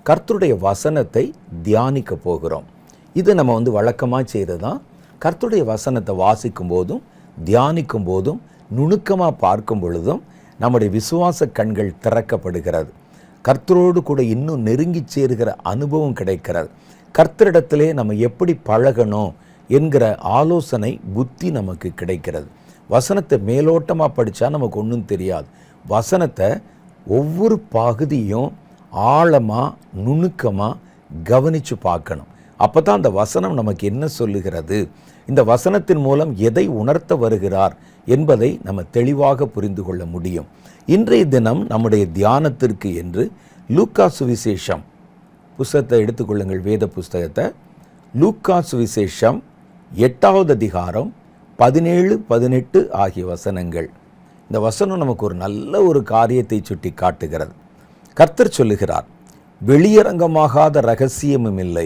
கர்த்தருடைய வசனத்தை தியானிக்க போகிறோம். இது நம்ம வழக்கமாக செய்கிறது தான். கர்த்தருடைய வசனத்தை வாசிக்கும் போதும் தியானிக்கும் போதும் நுணுக்கமாக பார்க்கும் பொழுதும் நம்முடைய விசுவாச கண்கள் திறக்கப்படுகிறது. கர்த்தரோடு கூட இன்னும் நெருங்கி சேருகிற அனுபவம் கிடைக்கிறது. கர்த்தரிடத்திலே நம்ம எப்படி பழகணும் என்கிற ஆலோசனை புத்தி நமக்கு கிடைக்கிறது. வசனத்தை மேலோட்டமாக படித்தா நமக்கு ஒன்றும் தெரியாது. வசனத்தை ஒவ்வொரு பகுதியும் ஆழமாக நுணுக்கமாக கவனித்து பார்க்கணும். அப்போ தான் அந்த வசனம் நமக்கு என்ன சொல்லுகிறது, இந்த வசனத்தின் மூலம் எதை உணர்த்த வருகிறார் என்பதை நம்ம தெளிவாக புரிந்து கொள்ள முடியும். இன்றைய தினம் நம்முடைய தியானத்திற்கு என்று லூக்கா சுவிசேஷம் புஸ்தகத்தை எடுத்துக்கொள்ளுங்கள். வேத புஸ்தகத்தை லூக்கா சுவிசேஷம் 8வது அதிகாரம் 17, 18 ஆகிய வசனங்கள். இந்த வசனம் நமக்கு ஒரு நல்ல ஒரு காரியத்தை சுட்டி காட்டுகிறது. கர்த்தர் சொல்லுகிறார், வெளியரங்கமாகாத ரகசியமும் இல்லை,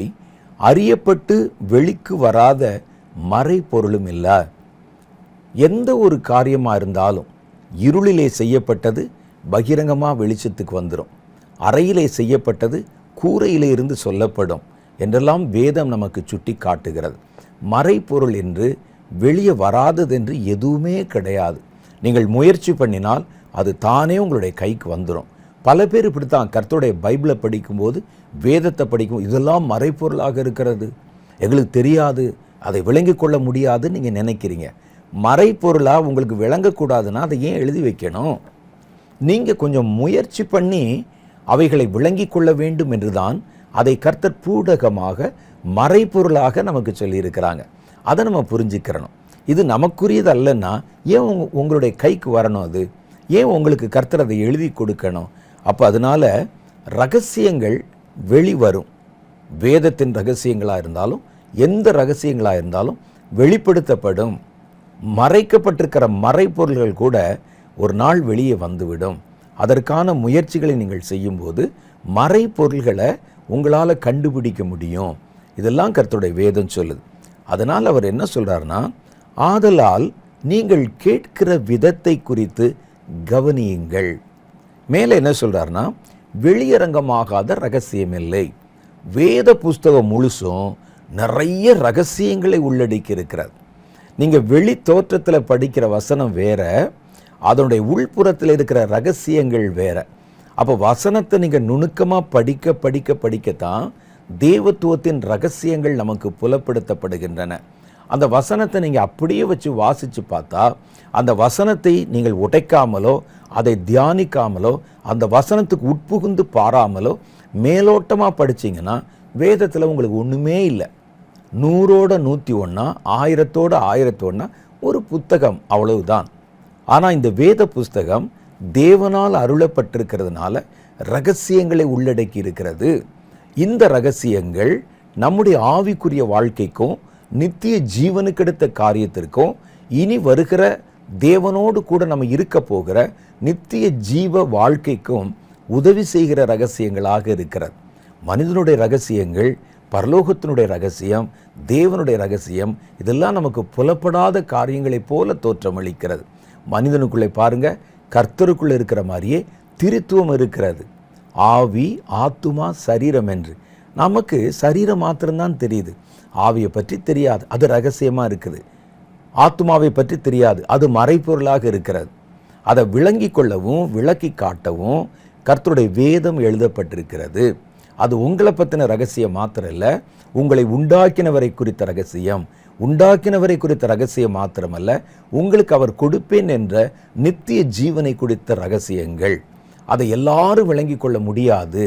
அறியப்பட்டு வெளிக்கு வராத மறைபொருளும் இல்லை. எந்த ஒரு காரியமாக இருந்தாலும் இருளிலே செய்யப்பட்டது பகிரங்கமாக வெளிச்சத்துக்கு வந்துடும், அறையிலே செய்யப்பட்டது கூரையிலே இருந்து சொல்லப்படும் என்றெல்லாம் வேதம் நமக்கு சுட்டி காட்டுகிறது. மறைபொருள் என்று வெளியே வராததென்று எதுவுமே கிடையாது. நீங்கள் முயற்சி பண்ணினால் அது தானே உங்களுடைய கைக்கு வந்துடும். பல பேர் இப்படித்தான் கர்த்தருடைய பைபிளை படிக்கும்போது, வேதத்தை படிக்கும், இதெல்லாம் மறைப்பொருளாக இருக்கிறது, எங்களுக்கு தெரியாது, அதை விளங்கி கொள்ள முடியாது நீங்கள் நினைக்கிறீங்க. மறைப்பொருளாக உங்களுக்கு விளங்கக்கூடாதுன்னா அதை ஏன் எழுதி வைக்கணும்? நீங்கள் கொஞ்சம் முயற்சி பண்ணி அவைகளை விளங்கி கொள்ள வேண்டும் என்று தான் அதை கர்த்தர் பூடகமாக மறைப்பொருளாக நமக்கு சொல்லியிருக்கிறாங்க. அதை நம்ம புரிஞ்சுக்கிறணும். இது நமக்குரியது அல்லன்னா ஏன் உங்களுடைய கைக்கு வரணும்? அது ஏன் உங்களுக்கு கர்த்தர் அதை எழுதி கொடுக்கணும்? அப்போ அதனால் ரகசியங்கள் வெளிவரும். வேதத்தின் ரகசியங்களாக இருந்தாலும் எந்த ரகசியங்களாக இருந்தாலும் வெளிப்படுத்தப்படும். மறைக்கப்பட்டிருக்கிற மறைப்பொருள்கள் கூட ஒரு நாள் வெளியே வந்துவிடும். அதற்கான முயற்சிகளை நீங்கள் செய்யும்போது மறைப்பொருள்களை உங்களால் கண்டுபிடிக்க முடியும். இதெல்லாம் கர்த்தருடைய வேதம் சொல்லுது. அதனால் அவர் என்ன சொல்கிறார்னா, ஆதலால் நீங்கள் கேட்கிற விதத்தை குறித்து கவனியுங்கள். மேலே என்ன சொல்கிறார்னா, வெளியரங்கமாகாத ரகசியம் இல்லை. வேத புஸ்தகம் முழுசும் நிறைய ரகசியங்களை உள்ளடக்கி இருக்கிறது. நீங்கள் வெளி தோற்றத்தில் படிக்கிற வசனம் வேற, அதனுடைய உள்புறத்தில் இருக்கிற ரகசியங்கள் வேற. அப்போ வசனத்தை நீங்கள் நுணுக்கமாக படிக்கத்தான் தேவத்துவத்தின் ரகசியங்கள் நமக்கு புலப்படுத்தப்படுகின்றன. அந்த வசனத்தை நீங்கள் அப்படியே வச்சு வாசித்து பார்த்தா, அந்த வசனத்தை நீங்கள் உடைக்காமலோ அதை தியானிக்காமலோ அந்த வசனத்துக்கு உட்புகுந்து பாராமலோ மேலோட்டமாக படிச்சிங்கன்னா வேதத்தில் உங்களுக்கு ஒன்றுமே இல்லை. 100ஓட 101, 1000ஓட 1001 ஒரு புத்தகம், அவ்வளவுதான். ஆனால் இந்த வேத புஸ்தகம் தேவனால் அருளப்பட்டிருக்கிறதுனால ரகசியங்களை உள்ளடக்கி இருக்கிறது. இந்த ரகசியங்கள் நம்முடைய ஆவிக்குரிய வாழ்க்கைக்கும் நித்திய ஜீவனுக்கெடுத்த காரியத்திற்கும் இனி வருகிற தேவனோடு கூட நம்ம இருக்க போகிற நித்திய ஜீவ வாழ்க்கைக்கும் உதவி செய்கிற ரகசியங்களாக இருக்கிறது. மனிதனுடைய ரகசியங்கள், பரலோகத்தினுடைய ரகசியம், தேவனுடைய ரகசியம், இதெல்லாம் நமக்கு புலப்படாத காரியங்களைப் போல தோற்றமளிக்கிறது. மனிதனுக்குள்ளே பாருங்க, கர்த்தருக்குள்ளே இருக்கிற மாதிரியே திருத்துவம் இருக்கிறது. ஆவி, ஆத்துமா, சரீரம் என்று நமக்கு சரீரம் மாத்திரம்தான் தெரியுது. ஆவியை பற்றி தெரியாது, அது ரகசியமாக இருக்குது. ஆத்துமாவை பற்றி தெரியாது, அது மறைப்பொருளாக இருக்கிறது. அதை விளங்கி கொள்ளவும் விளக்கி காட்டவும் கர்த்தருடைய வேதம் எழுதப்பட்டிருக்கிறது. அது உங்களை பற்றின ரகசியம் மாத்திரம் இல்லை, உங்களை உண்டாக்கினவரை குறித்த ரகசியம். உண்டாக்கினவரை குறித்த ரகசியம் மாத்திரமல்ல, உங்களுக்கு அவர் கொடுப்பேன் என்ற நித்திய ஜீவனை குறித்த ரகசியங்கள். அதை எல்லாரும் விளங்கி கொள்ள முடியாது.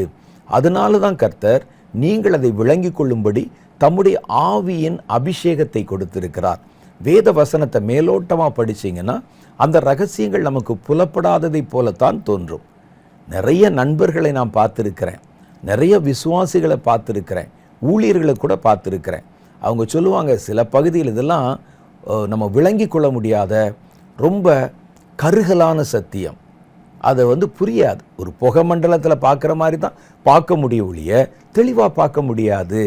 அதனால தான் கர்த்தர் நீங்கள் அதை விளங்கி கொள்ளும்படி தம்முடைய ஆவியின் அபிஷேகத்தை கொடுத்திருக்கிறார். வேத வசனத்தை மேலோட்டமாக படிச்சிங்கன்னா அந்த ரகசியங்கள் நமக்கு புலப்படாததை போலத்தான் தோன்றும். நிறைய நண்பர்களை நான் பார்த்துருக்கிறேன், நிறைய விசுவாசிகளை பார்த்துருக்கிறேன், ஊழியர்களை கூட பார்த்துருக்கிறேன். அவங்க சொல்லுவாங்க, சில பகுதியில் இதெல்லாம் நம்ம விளங்கி கொள்ள முடியாத ரொம்ப கருகலான சத்தியம், அதை புரியாது. ஒரு புகை மண்டலத்தில் பார்க்குற மாதிரி தான் பார்க்க முடியும், ஒழிய தெளிவாக பார்க்க முடியாது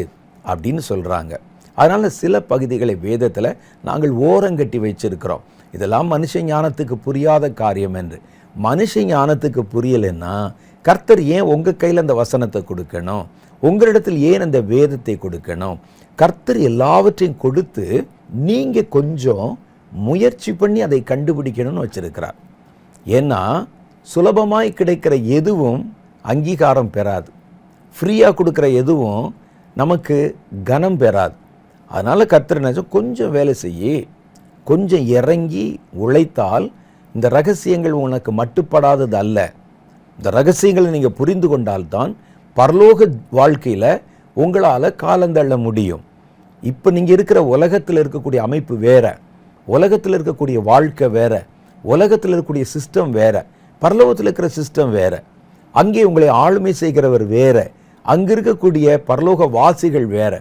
அப்படின்னு சொல்கிறாங்க. அதனால் சில பகுதிகளை வேதத்தில் நாங்கள் ஓரங்கட்டி வச்சிருக்கிறோம். இதெல்லாம் மனுஷ ஞானத்துக்கு புரியாத காரியம் என்று. மனுஷ ஞானத்துக்கு புரியலைன்னா கர்த்தர் ஏன் உங்கள் கையில் அந்த வசனத்தை கொடுக்கணும்? உங்களிடத்தில் ஏன் அந்த வேதத்தை கொடுக்கணும்? கர்த்தர் எல்லாவற்றையும் கொடுத்து நீங்கள் கொஞ்சம் முயற்சி பண்ணி அதை கண்டுபிடிக்கணும்னு வச்சிருக்கிறார். ஏன்னா சுலபமாய் கிடைக்கிற எதுவும் அங்கீகாரம் பெறாது, ஃப்ரீயாக கொடுக்குற எதுவும் நமக்கு கனம் பெறாது. அதனால் கர்த்தர் என்ன கொஞ்சம் வேலை செய்யி, கொஞ்சம் இறங்கி உழைத்தால் இந்த ரகசியங்கள் உனக்கு மட்டுப்படாதது அல்ல. இந்த ரகசியங்களை நீங்கள் புரிந்து கொண்டால்தான் பரலோக வாழ்க்கையில் உங்களால் காலந்தள்ள முடியும். இப்போ நீங்கள் இருக்கிற உலகத்தில் இருக்கக்கூடிய அமைப்பு வேற, உலகத்தில் இருக்கக்கூடிய வாழ்க்கை வேற, உலகத்தில் இருக்கக்கூடிய சிஸ்டம் வேற, பரலோகத்தில் இருக்கிற சிஸ்டம் வேற. அங்கே உங்களை ஆளுமை செய்கிறவர் வேற, அங்கே இருக்கக்கூடிய பரலோக வாசிகள் வேற.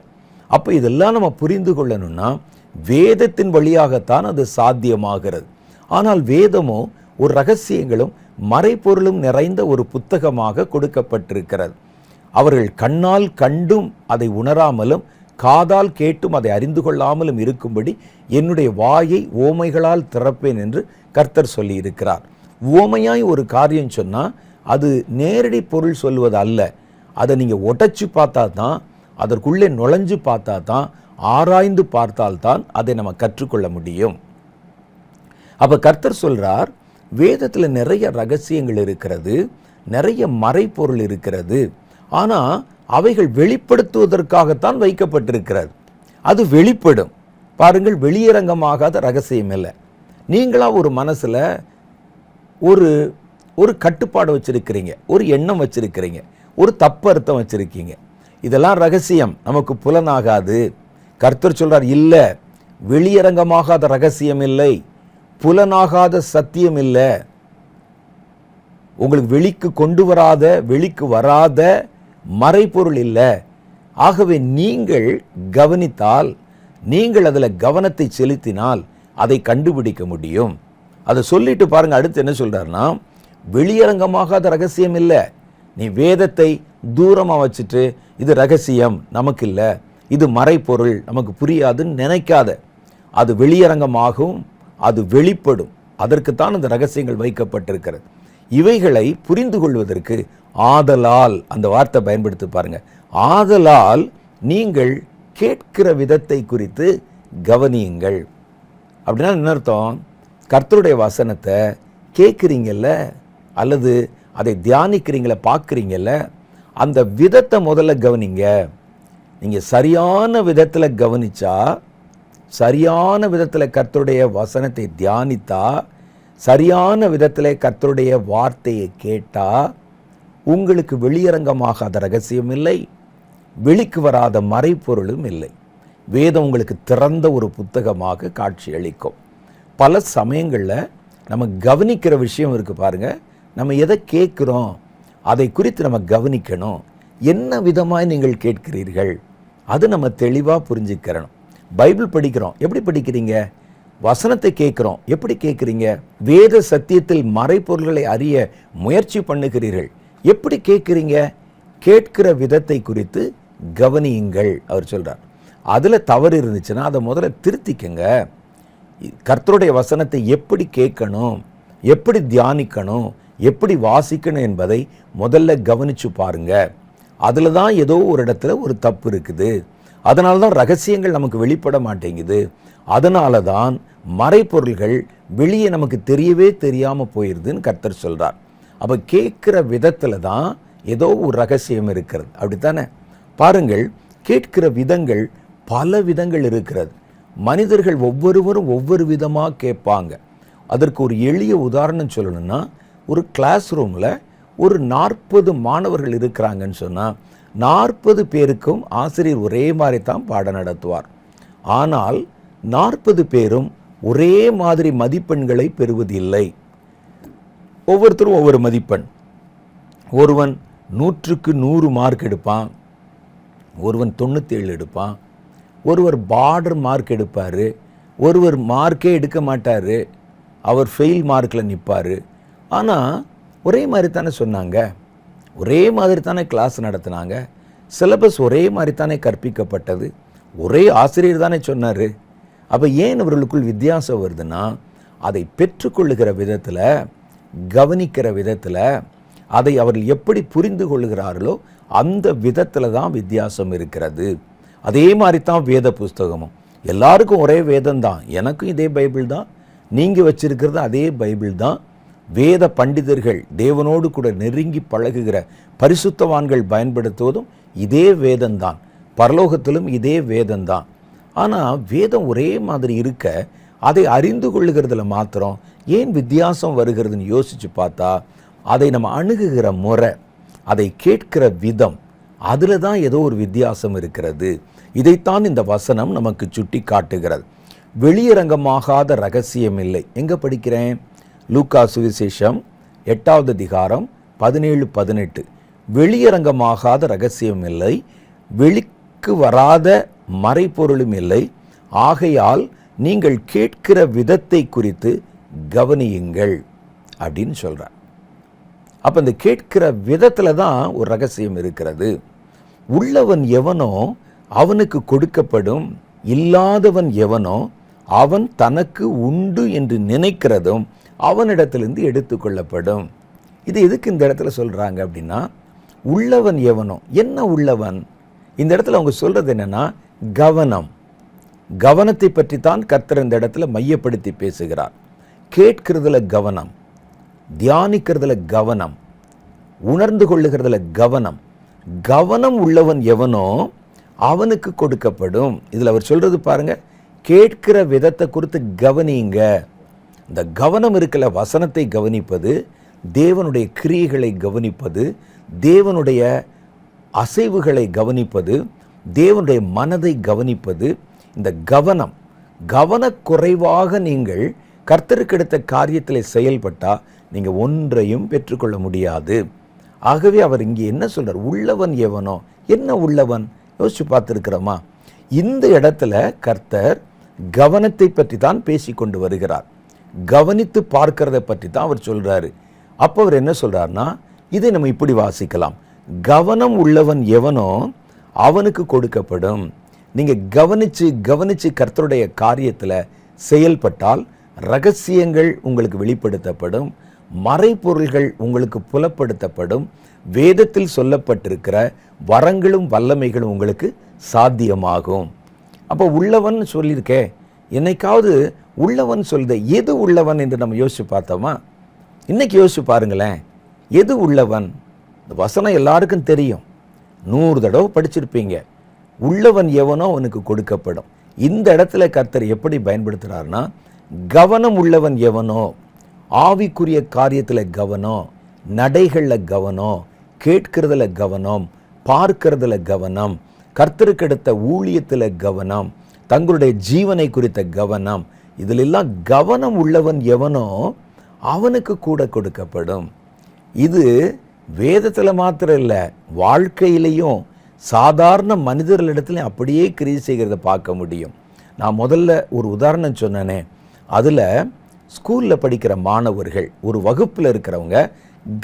அப்போ இதெல்லாம் நம்ம புரிந்து கொள்ளணும்னா வேதத்தின் வழியாகத்தான் அது சாத்தியமாகிறது. ஆனால் வேதமோ ஒரு ரகசியங்களும் மறைபொருளும் நிறைந்த ஒரு புத்தகமாக கொடுக்கப்பட்டிருக்கிறது. அவர்கள் கண்ணால் கண்டும் அதை உணராமலும் காதால் கேட்டும் அதை அறிந்து கொள்ளாமலும் இருக்கும்படி என்னுடைய வாயை ஓமைகளால் திறப்பேன் என்று கர்த்தர் சொல்லி இருக்கிறார். ஓமையாய் ஒரு காரியம் சொன்னால் அது நேரடி பொருள் சொல்வது அல்ல. அதை நீங்கள் உடைச்சு பார்த்தா தான், அதற்குள்ளே நுழைஞ்சு பார்த்தா தான், ஆராய்ந்து பார்த்தால்தான் அதை நம்ம கற்றுக்கொள்ள முடியும். அப்போ கர்த்தர் சொல்கிறார், வேதத்தில் நிறைய ரகசியங்கள் இருக்கிறது, நிறைய மறைப்பொருள் இருக்கிறது. ஆனால் அவைகள் வெளிப்படுத்துவதற்காகத்தான் வைக்கப்பட்டிருக்கிறது. அது வெளிப்படும். பாருங்கள், வெளியரங்கமாகாத ரகசியம் இல்லை. நீங்களாக ஒரு மனசில் ஒரு கட்டுப்பாடு வச்சுருக்கிறீங்க, ஒரு எண்ணம் வச்சுருக்கிறீங்க, ஒரு தப்பு அர்த்தம் வச்சுருக்கீங்க. இதெல்லாம் ரகசியம், நமக்கு புலனாகாது. கர்த்தர் சொல்கிறார், இல்லை, வெளியரங்கமாகாத ரகசியம் இல்லை, புலனாகாத சத்தியம் இல்லை, உங்களுக்கு வெளிக்கு கொண்டு வராத, வெளிக்கு வராத மறைபொருள் இல்லை. ஆகவே நீங்கள் கவனித்தால், நீங்கள் அதில் கவனத்தை செலுத்தினால் அதை கண்டுபிடிக்க முடியும். அதை சொல்லிட்டு பாருங்க, அடுத்து என்ன சொல்றாருன்னா, வெளியரங்கமாகாத ரகசியம் இல்லை. நீ வேதத்தை தூரமாக வச்சுட்டு இது ரகசியம் நமக்கு இல்லை, இது மறைபொருள் நமக்கு புரியாதுன்னு நினைக்காத. அது வெளியரங்கமாகும், அது வெளிப்படும். அதற்குத்தான் இந்த ரகசியங்கள் வைக்கப்பட்டிருக்கிறது. இவைகளை புரிந்து கொள்வதற்கு ஆதலால், அந்த வார்த்தை பயன்படுத்தி பாருங்க, ஆதலால் நீங்கள் கேட்கிற விதத்தை குறித்து கவனியுங்கள். அப்படின்னா என்ன அர்த்தம்? கர்த்தருடைய வசனத்தை கேட்குறீங்கல்ல, அல்லது அதை தியானிக்கிறீங்கள, பார்க்குறீங்கல்ல, அந்த விதத்தை முதல்ல கவனிங்க. நீங்கள் சரியான விதத்தில் கவனிச்சா, சரியான விதத்தில் கர்த்தருடைய வசனத்தை தியானித்தா, சரியான விதத்தில் கர்த்தருடைய வார்த்தையை கேட்டால் உங்களுக்கு வெளியரங்கமாகாத ரகசியம் இல்லை, வெளிக்கு வராத மறைப்பொருளும் இல்லை. வேதம் உங்களுக்கு திறந்த ஒரு புத்தகமாக காட்சியளிக்கும். பல சமயங்களில் நம்ம கவனிக்கிற விஷயம் இருக்குது பாருங்கள். நம்ம எதை கேட்குறோம் அதை குறித்து நம்ம கவனிக்கணும். என்ன விதமாய் நீங்கள் கேட்கிறீர்கள், அது நம்ம தெளிவாக புரிஞ்சுக்கிறணும். பைபிள் படிக்கிறோம், எப்படி படிக்கிறீங்க? வசனத்தை கேட்குறோம், எப்படி கேட்குறீங்க? வேத சத்தியத்தில் மறைப்பொருள்களை அறிய முயற்சி பண்ணுகிறீர்கள், எப்படி கேட்குறீங்க? கேட்கிற விதத்தை குறித்து கவனியுங்கள் அவர் சொல்கிறார். அதில் தவறு இருந்துச்சுன்னா அதை முதல்ல திருத்திக்கங்க. கர்த்தருடைய வசனத்தை எப்படி கேட்கணும், எப்படி தியானிக்கணும், எப்படி வாசிக்கணும் என்பதை முதல்ல கவனித்து பாருங்க. அதில் தான் ஏதோ ஒரு இடத்துல ஒரு தப்பு இருக்குது. அதனால தான் ரகசியங்கள் நமக்கு வெளிப்பட மாட்டேங்குது. அதனால தான் மறைப்பொருள்கள் வெளியே நமக்கு தெரியவே தெரியாமல் போயிடுதுன்னு கர்த்தர் சொல்கிறார். அப்போ கேட்குற விதத்தில் தான் ஏதோ ஒரு ரகசியம் இருக்கிறது, அப்படித்தானே? பாருங்கள், கேட்கிற விதங்கள் பல விதங்கள் இருக்கிறது. மனிதர்கள் ஒவ்வொருவரும் ஒவ்வொரு விதமாக கேட்பாங்க. அதற்கு ஒரு எளிய உதாரணம் சொல்லணும்னா, ஒரு கிளாஸ் ரூமில் ஒரு 40 மாணவர்கள் இருக்கிறாங்கன்னு சொன்னால் 40 பேருக்கும் ஆசிரியர் ஒரே மாதிரி தான் பாடம் நடத்துவார். ஆனால் 40 பேரும் ஒரே மாதிரி மதிப்பெண்களை பெறுவதில்லை. ஒவ்வொருத்தரும் ஒவ்வொரு மதிப்பெண். ஒருவன் 100க்கு 100 மார்க் எடுப்பான், ஒருவன் 97 எடுப்பான், ஒருவர் பார்டர் மார்க் எடுப்பார், ஒருவர் மார்க்கே எடுக்க மாட்டார், அவர் ஃபெயில் மார்க்கில் நிற்பார். ஆனால் ஒரே மாதிரி தானே சொன்னாங்க, ஒரே மாதிரி தானே கிளாஸ் நடத்தினாங்க, சிலபஸ் ஒரே மாதிரி தானே கற்பிக்கப்பட்டது, ஒரே ஆசிரியர் தானே சொன்னார். அப்போ ஏன் இவர்களுக்குள் வித்தியாசம் வருதுன்னா, அதை பெற்றுக்கொள்ளுகிற விதத்தில், கவனிக்கிற விதத்தில், அதை அவர்கள் எப்படி புரிந்து கொள்கிறார்களோ அந்த விதத்தில் தான் வித்தியாசம் இருக்கிறது. அதே மாதிரி தான் வேத புஸ்தகமும். எல்லாருக்கும் ஒரே வேதம் தான், எனக்கும் இதே பைபிள் தான், நீங்கள் வச்சிருக்கிறது அதே பைபிள் தான். வேத பண்டிதர்கள், தேவனோடு கூட நெருங்கி பழகுகிற பரிசுத்தவான்கள் பயன்படுத்துவதும் இதே வேதம்தான், பரலோகத்திலும் இதே வேதம்தான். ஆனால் வேதம் ஒரே மாதிரி இருக்க அதை அறிந்து கொள்ளுகிறதுல மாத்திரம் ஏன் வித்தியாசம் வருகிறதுன்னு யோசித்து பார்த்தா, அதை நம்ம அணுகுகிற முறை, அதை கேட்கிற விதம், அதில் தான் ஏதோ ஒரு வித்தியாசம் இருக்கிறது. இதைத்தான் இந்த வசனம் நமக்கு சுட்டி காட்டுகிறது. வெளியரங்கமாகாத ரகசியம் இல்லை. எங்கே படிக்கிறேன்? லூக்கா சுவிசேஷம் 8வது அதிகாரம் 17-18. வெளியரங்கமாகாத ரகசியம் இல்லை, வெளிக்கு வராத மறைபொருளும் இல்லை, ஆகையால் நீங்கள் கேட்கிற விதத்தை குறித்து கவனியுங்கள் அப்படின்னு சொல்கிறார். அப்போ இந்த கேட்கிற விதத்தில் தான் ஒரு ரகசியம் இருக்கிறது. உள்ளவன் எவனோ அவனுக்கு கொடுக்கப்படும், இல்லாதவன் எவனோ அவன் தனக்கு உண்டு என்று நினைக்கிறதும் அவனிடத்திலிருந்து எடுத்துக்கொள்ளப்படும். இது எதுக்கு இந்த இடத்துல சொல்கிறாங்க அப்படின்னா, உள்ளவன் எவனோ, என்ன உள்ளவன்? இந்த இடத்துல அவங்க சொல்கிறது என்னென்னா கவனம். கவனத்தை பற்றி தான் கர்த்தர் இந்த இடத்துல மையப்படுத்தி பேசுகிறார். கேட்கிறதுல கவனம், தியானிக்கிறதுல கவனம், உணர்ந்து கொள்ளுகிறதுல கவனம். கவனம் உள்ளவன் எவனோ அவனுக்கு கொடுக்கப்படும். இதில் அவர் சொல்றது பாருங்க, கேட்கிற விதத்தை குறித்து கவனிங்க. இந்த கவனம் இருக்கல, வசனத்தை கவனிப்பது, தேவனுடைய கிரியைகளை கவனிப்பது, தேவனுடைய அசைவுகளை கவனிப்பது, தேவனுடைய மனதை கவனிப்பது. இந்த கவனம், கவனக்குறைவாக நீங்கள் கர்த்தருக்கு எடுத்த காரியத்தில் செயல்பட்டால் நீங்கள் ஒன்றையும் பெற்றுக்கொள்ள முடியாது. ஆகவே அவர் இங்கே என்ன சொல்றார்? உள்ளவன் எவனோ. என்ன உள்ளவன்? யோசிச்சு பார்த்துருக்கிறோமா? இந்த இடத்துல கர்த்தர் கவனத்தை பற்றி தான் பேசி கொண்டு வருகிறார். கவனித்து பார்க்கிறத பற்றி தான் அவர் சொல்றாரு. அப்போ அவர் என்ன சொல்றாருன்னா, இதை நம்ம இப்படி வாசிக்கலாம். கவனம் உள்ளவன் எவனோ அவனுக்கு கொடுக்கப்படும். நீங்க கவனிச்சு கவனிச்சு கர்த்தருடைய காரியத்தில் செயல்பட்டால் ரகசியங்கள் உங்களுக்கு வெளிப்படுத்தப்படும், மறைபொருள்கள் உங்களுக்கு புலப்படுத்தப்படும், வேதத்தில் சொல்லப்பட்டிருக்கிற வரங்களும் வல்லமைகளும் உங்களுக்கு சாத்தியமாகும். அப்போ உள்ளவன் சொல்லியிருக்கே, என்னைக்காவது உள்ளவன் சொல்லுத எது உள்ளவன் என்று நம்ம யோசிச்சு பார்த்தோமா? இன்னைக்கு யோசிச்சு பாருங்களேன், எது உள்ளவன்? இந்த வசனம் எல்லாருக்கும் தெரியும், 100 தடவை படிச்சிருப்பீங்க. உள்ளவன் எவனோ அவனுக்கு கொடுக்கப்படும். இந்த இடத்துல கர்த்தர் எப்படி பயன்படுத்துகிறார்னா, கவனம் உள்ளவன் எவனோ, ஆவிக்குரிய காரியத்தில் கவனம், நடைகளில் கவனம், கேட்கிறதுல கவனம், பார்க்கிறதுல கவனம், கர்த்தருக்கு எடுத்த ஊழியத்தில் கவனம், தங்களுடைய ஜீவனை குறித்த கவனம், இதிலெல்லாம் கவனம் உள்ளவன் எவனோ அவனுக்கு கூட கொடுக்கப்படும். இது வேதத்தில் மாத்திரம் இல்லை, வாழ்க்கையிலையும் சாதாரண மனிதர்களிடத்துலையும் அப்படியே கிரியை செய்கிறத பார்க்க முடியும். நான் முதல்ல ஒரு உதாரணம் சொன்னேனே, அதில் ஸ்கூலில் படிக்கிற மாணவர்கள், ஒரு வகுப்பில் இருக்கிறவங்க,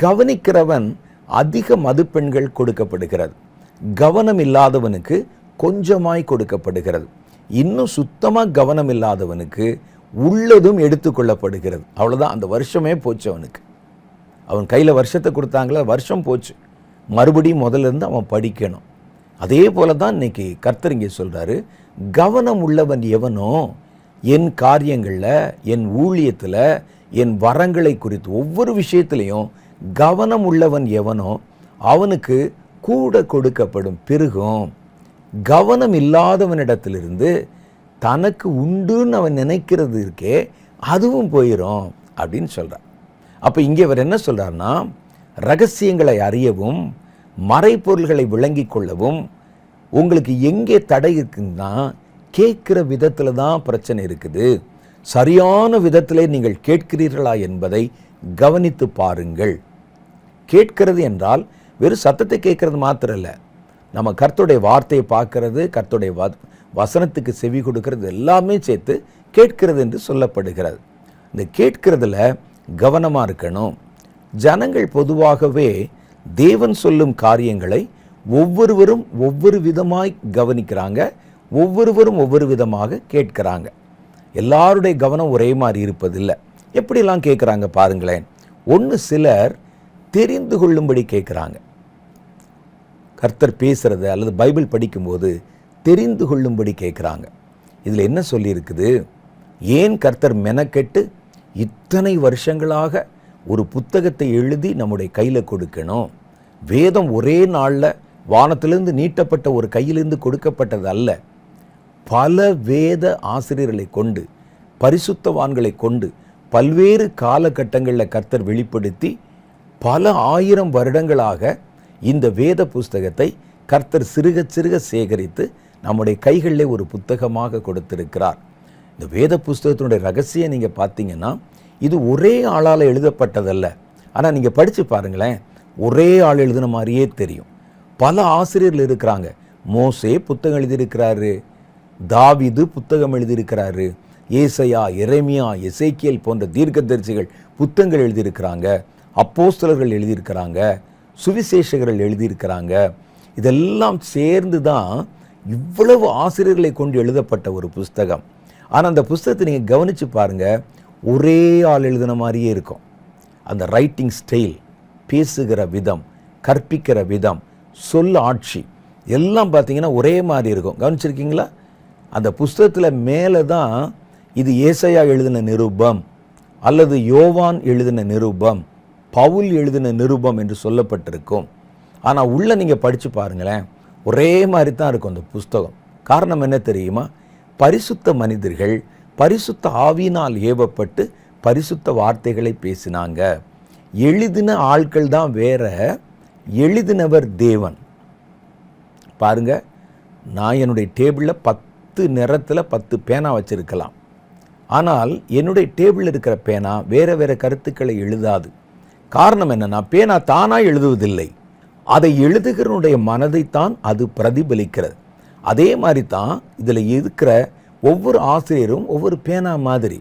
கவனிக்கிறவன் அதிக மதிப்பெண்கள் கொடுக்கப்படுகிறது, கவனம் இல்லாதவனுக்கு கொஞ்சமாய் கொடுக்கப்படுகிறது, இன்னும் சுத்தமாக கவனம் இல்லாதவனுக்கு உள்ளதும் எடுத்துக்கொள்ளப்படுகிறது. அவ்வளோதான், அந்த வருஷமே போச்சு அவனுக்கு. அவன் கையில் வருஷத்தை கொடுத்தாங்களா, வருஷம் போச்சு, மறுபடியும் முதல்ல இருந்து அவன் படிக்கணும். அதே போல தான் இன்னைக்கு கர்த்தர் இங்கே சொல்கிறாரு, கவனம் உள்ளவன் எவனோ என் காரியங்களில், என் ஊழியத்தில், என் வரங்களை குறித்து ஒவ்வொரு விஷயத்திலையும் கவனம் உள்ளவன் எவனோ அவனுக்கு கூட கொடுக்கப்படும், பெருகும். கவனம் இல்லாதவனிடத்திலிருந்து தனக்கு உண்டுன்னு அவன் நினைக்கிறது இருக்கே, அதுவும் போயிடும் அப்படின்னு சொல்கிறார். அப்போ இங்கே அவர் என்ன சொல்கிறார்னா, ரகசியங்களை அறியவும் மறைப்பொருள்களை விளங்கி கொள்ளவும் உங்களுக்கு எங்கே தடை இருக்குன்னா, கேட்கிற விதத்தில் தான் பிரச்சனை இருக்குது. சரியான விதத்தில் நீங்கள் கேட்கிறீர்களா என்பதை கவனித்து பாருங்கள். கேட்கிறது என்றால் வெறும் சத்தத்தை கேட்கறது மாத்திரம் இல்லை, நம்ம கர்த்தருடைய வார்த்தையை பார்க்கறது, கர்த்தருடைய வசனத்துக்கு செவி கொடுக்கறது எல்லாமே சேர்த்து கேட்கிறது என்று சொல்லப்படுகிறது. இந்த கேட்கிறதுல கவனமாக இருக்கணும். ஜனங்கள் பொதுவாகவே தேவன் சொல்லும் காரியங்களை ஒவ்வொருவரும் ஒவ்வொரு விதமாய் கவனிக்கிறாங்க, ஒவ்வொருவரும் ஒவ்வொரு விதமாக கேட்கிறாங்க. எல்லாருடைய கவனம் ஒரே மாதிரி இருப்பதில்லை. எப்படிலாம் கேட்குறாங்க பாருங்களேன். ஒன்று, சிலர் தெரிந்து கொள்ளும்படி கேட்குறாங்க. கர்த்தர் பேசுகிறத அல்லது பைபிள் படிக்கும்போது தெரிந்து கொள்ளும்படி கேட்குறாங்க. இதில் என்ன சொல்லியிருக்குது? ஏன் கர்த்தர் மெனக்கெட்டு இத்தனை வருஷங்களாக ஒரு புத்தகத்தை எழுதி நம்முடைய கையில் கொடுக்கணும்? வேதம் ஒரே நாளில் வானத்திலிருந்து நீட்டப்பட்ட ஒரு கையிலிருந்து கொடுக்கப்பட்டது அல்ல. பல வேத ஆசிரியர்களை கொண்டு, பரிசுத்தவான்களை கொண்டு, பல்வேறு காலகட்டங்களில் கர்த்தர் வெளிப்படுத்தி பல 1000 வருடங்களாக இந்த வேத புஸ்தகத்தை கர்த்தர் சிறுக சிறுக சேகரித்து நம்முடைய கைகளிலே ஒரு புத்தகமாக கொடுத்திருக்கிறார். இந்த வேத புஸ்தகத்தினுடைய ரகசியம் நீங்கள் பார்த்தீங்கன்னா, இது ஒரே ஆளால் எழுதப்பட்டதல்ல. ஆனால் நீங்கள் படித்து பாருங்களேன், ஒரே ஆள் எழுதின மாதிரியே தெரியும். பல ஆசிரியர்கள் இருக்கிறாங்க. மோசே புத்தகம் எழுதியிருக்கிறாரு, தாவீது புத்தகம் எழுதியிருக்கிறாரு, ஏசாயா, எரேமியா, எசேக்கியேல் போன்ற தீர்க்கதரிசிகள் புத்தகங்கள் எழுதியிருக்கிறாங்க, அப்போஸ்தலர்கள் எழுதியிருக்கிறாங்க, சுவிசேஷகர்கள் எழுதியிருக்கிறாங்க. இதெல்லாம் சேர்ந்து தான் இவ்வளவு ஆசிரியர்களை கொண்டு எழுதப்பட்ட ஒரு புஸ்தகம். ஆனால் அந்த புஸ்தகத்தை நீங்கள் கவனித்து பாருங்கள், ஒரே ஆள் எழுதின மாதிரியே இருக்கும். அந்த ரைட்டிங் ஸ்டைல், பேசுகிற விதம், கற்பிக்கிற விதம், சொல் ஆட்சி எல்லாம் பார்த்தீங்கன்னா ஒரே மாதிரி இருக்கும். கவனிச்சிருக்கீங்களா? அந்த புஸ்தகத்தில் மேலே தான் இது ஏசாயா எழுதின நிருபம் அல்லது யோவான் எழுதின நிருபம், பவுல் எழுதின நிருபம் என்று சொல்லப்பட்டிருக்கும். ஆனால் உள்ளே நீங்கள் படித்து பாருங்களேன், ஒரே மாதிரி தான் இருக்கும் அந்த புஸ்தகம். காரணம் என்ன தெரியுமா? பரிசுத்த மனிதர்கள் பரிசுத்த ஆவியினால் ஏவப்பட்டு பரிசுத்த வார்த்தைகளை பேசினாங்க. எழுதின ஆட்கள் தான் வேற, எழுதினவர் தேவன். பாருங்க, நான் என்னுடைய டேபிளில் 10 நிறத்தில் 10 பேனா வச்சிருக்கலாம். ஆனால் என்னுடைய டேபிளில் இருக்கிற பேனா வேற வேற கருத்துக்களை எழுதாது. காரணம் என்னன்னா, பேனா தானாக எழுதுவதில்லை, அதை எழுதுகிறனுடைய மனதைத்தான் அது பிரதிபலிக்கிறது. அதே மாதிரி தான் இதில் இருக்கிற ஒவ்வொரு ஆசிரியரும் ஒவ்வொரு பேனா மாதிரி.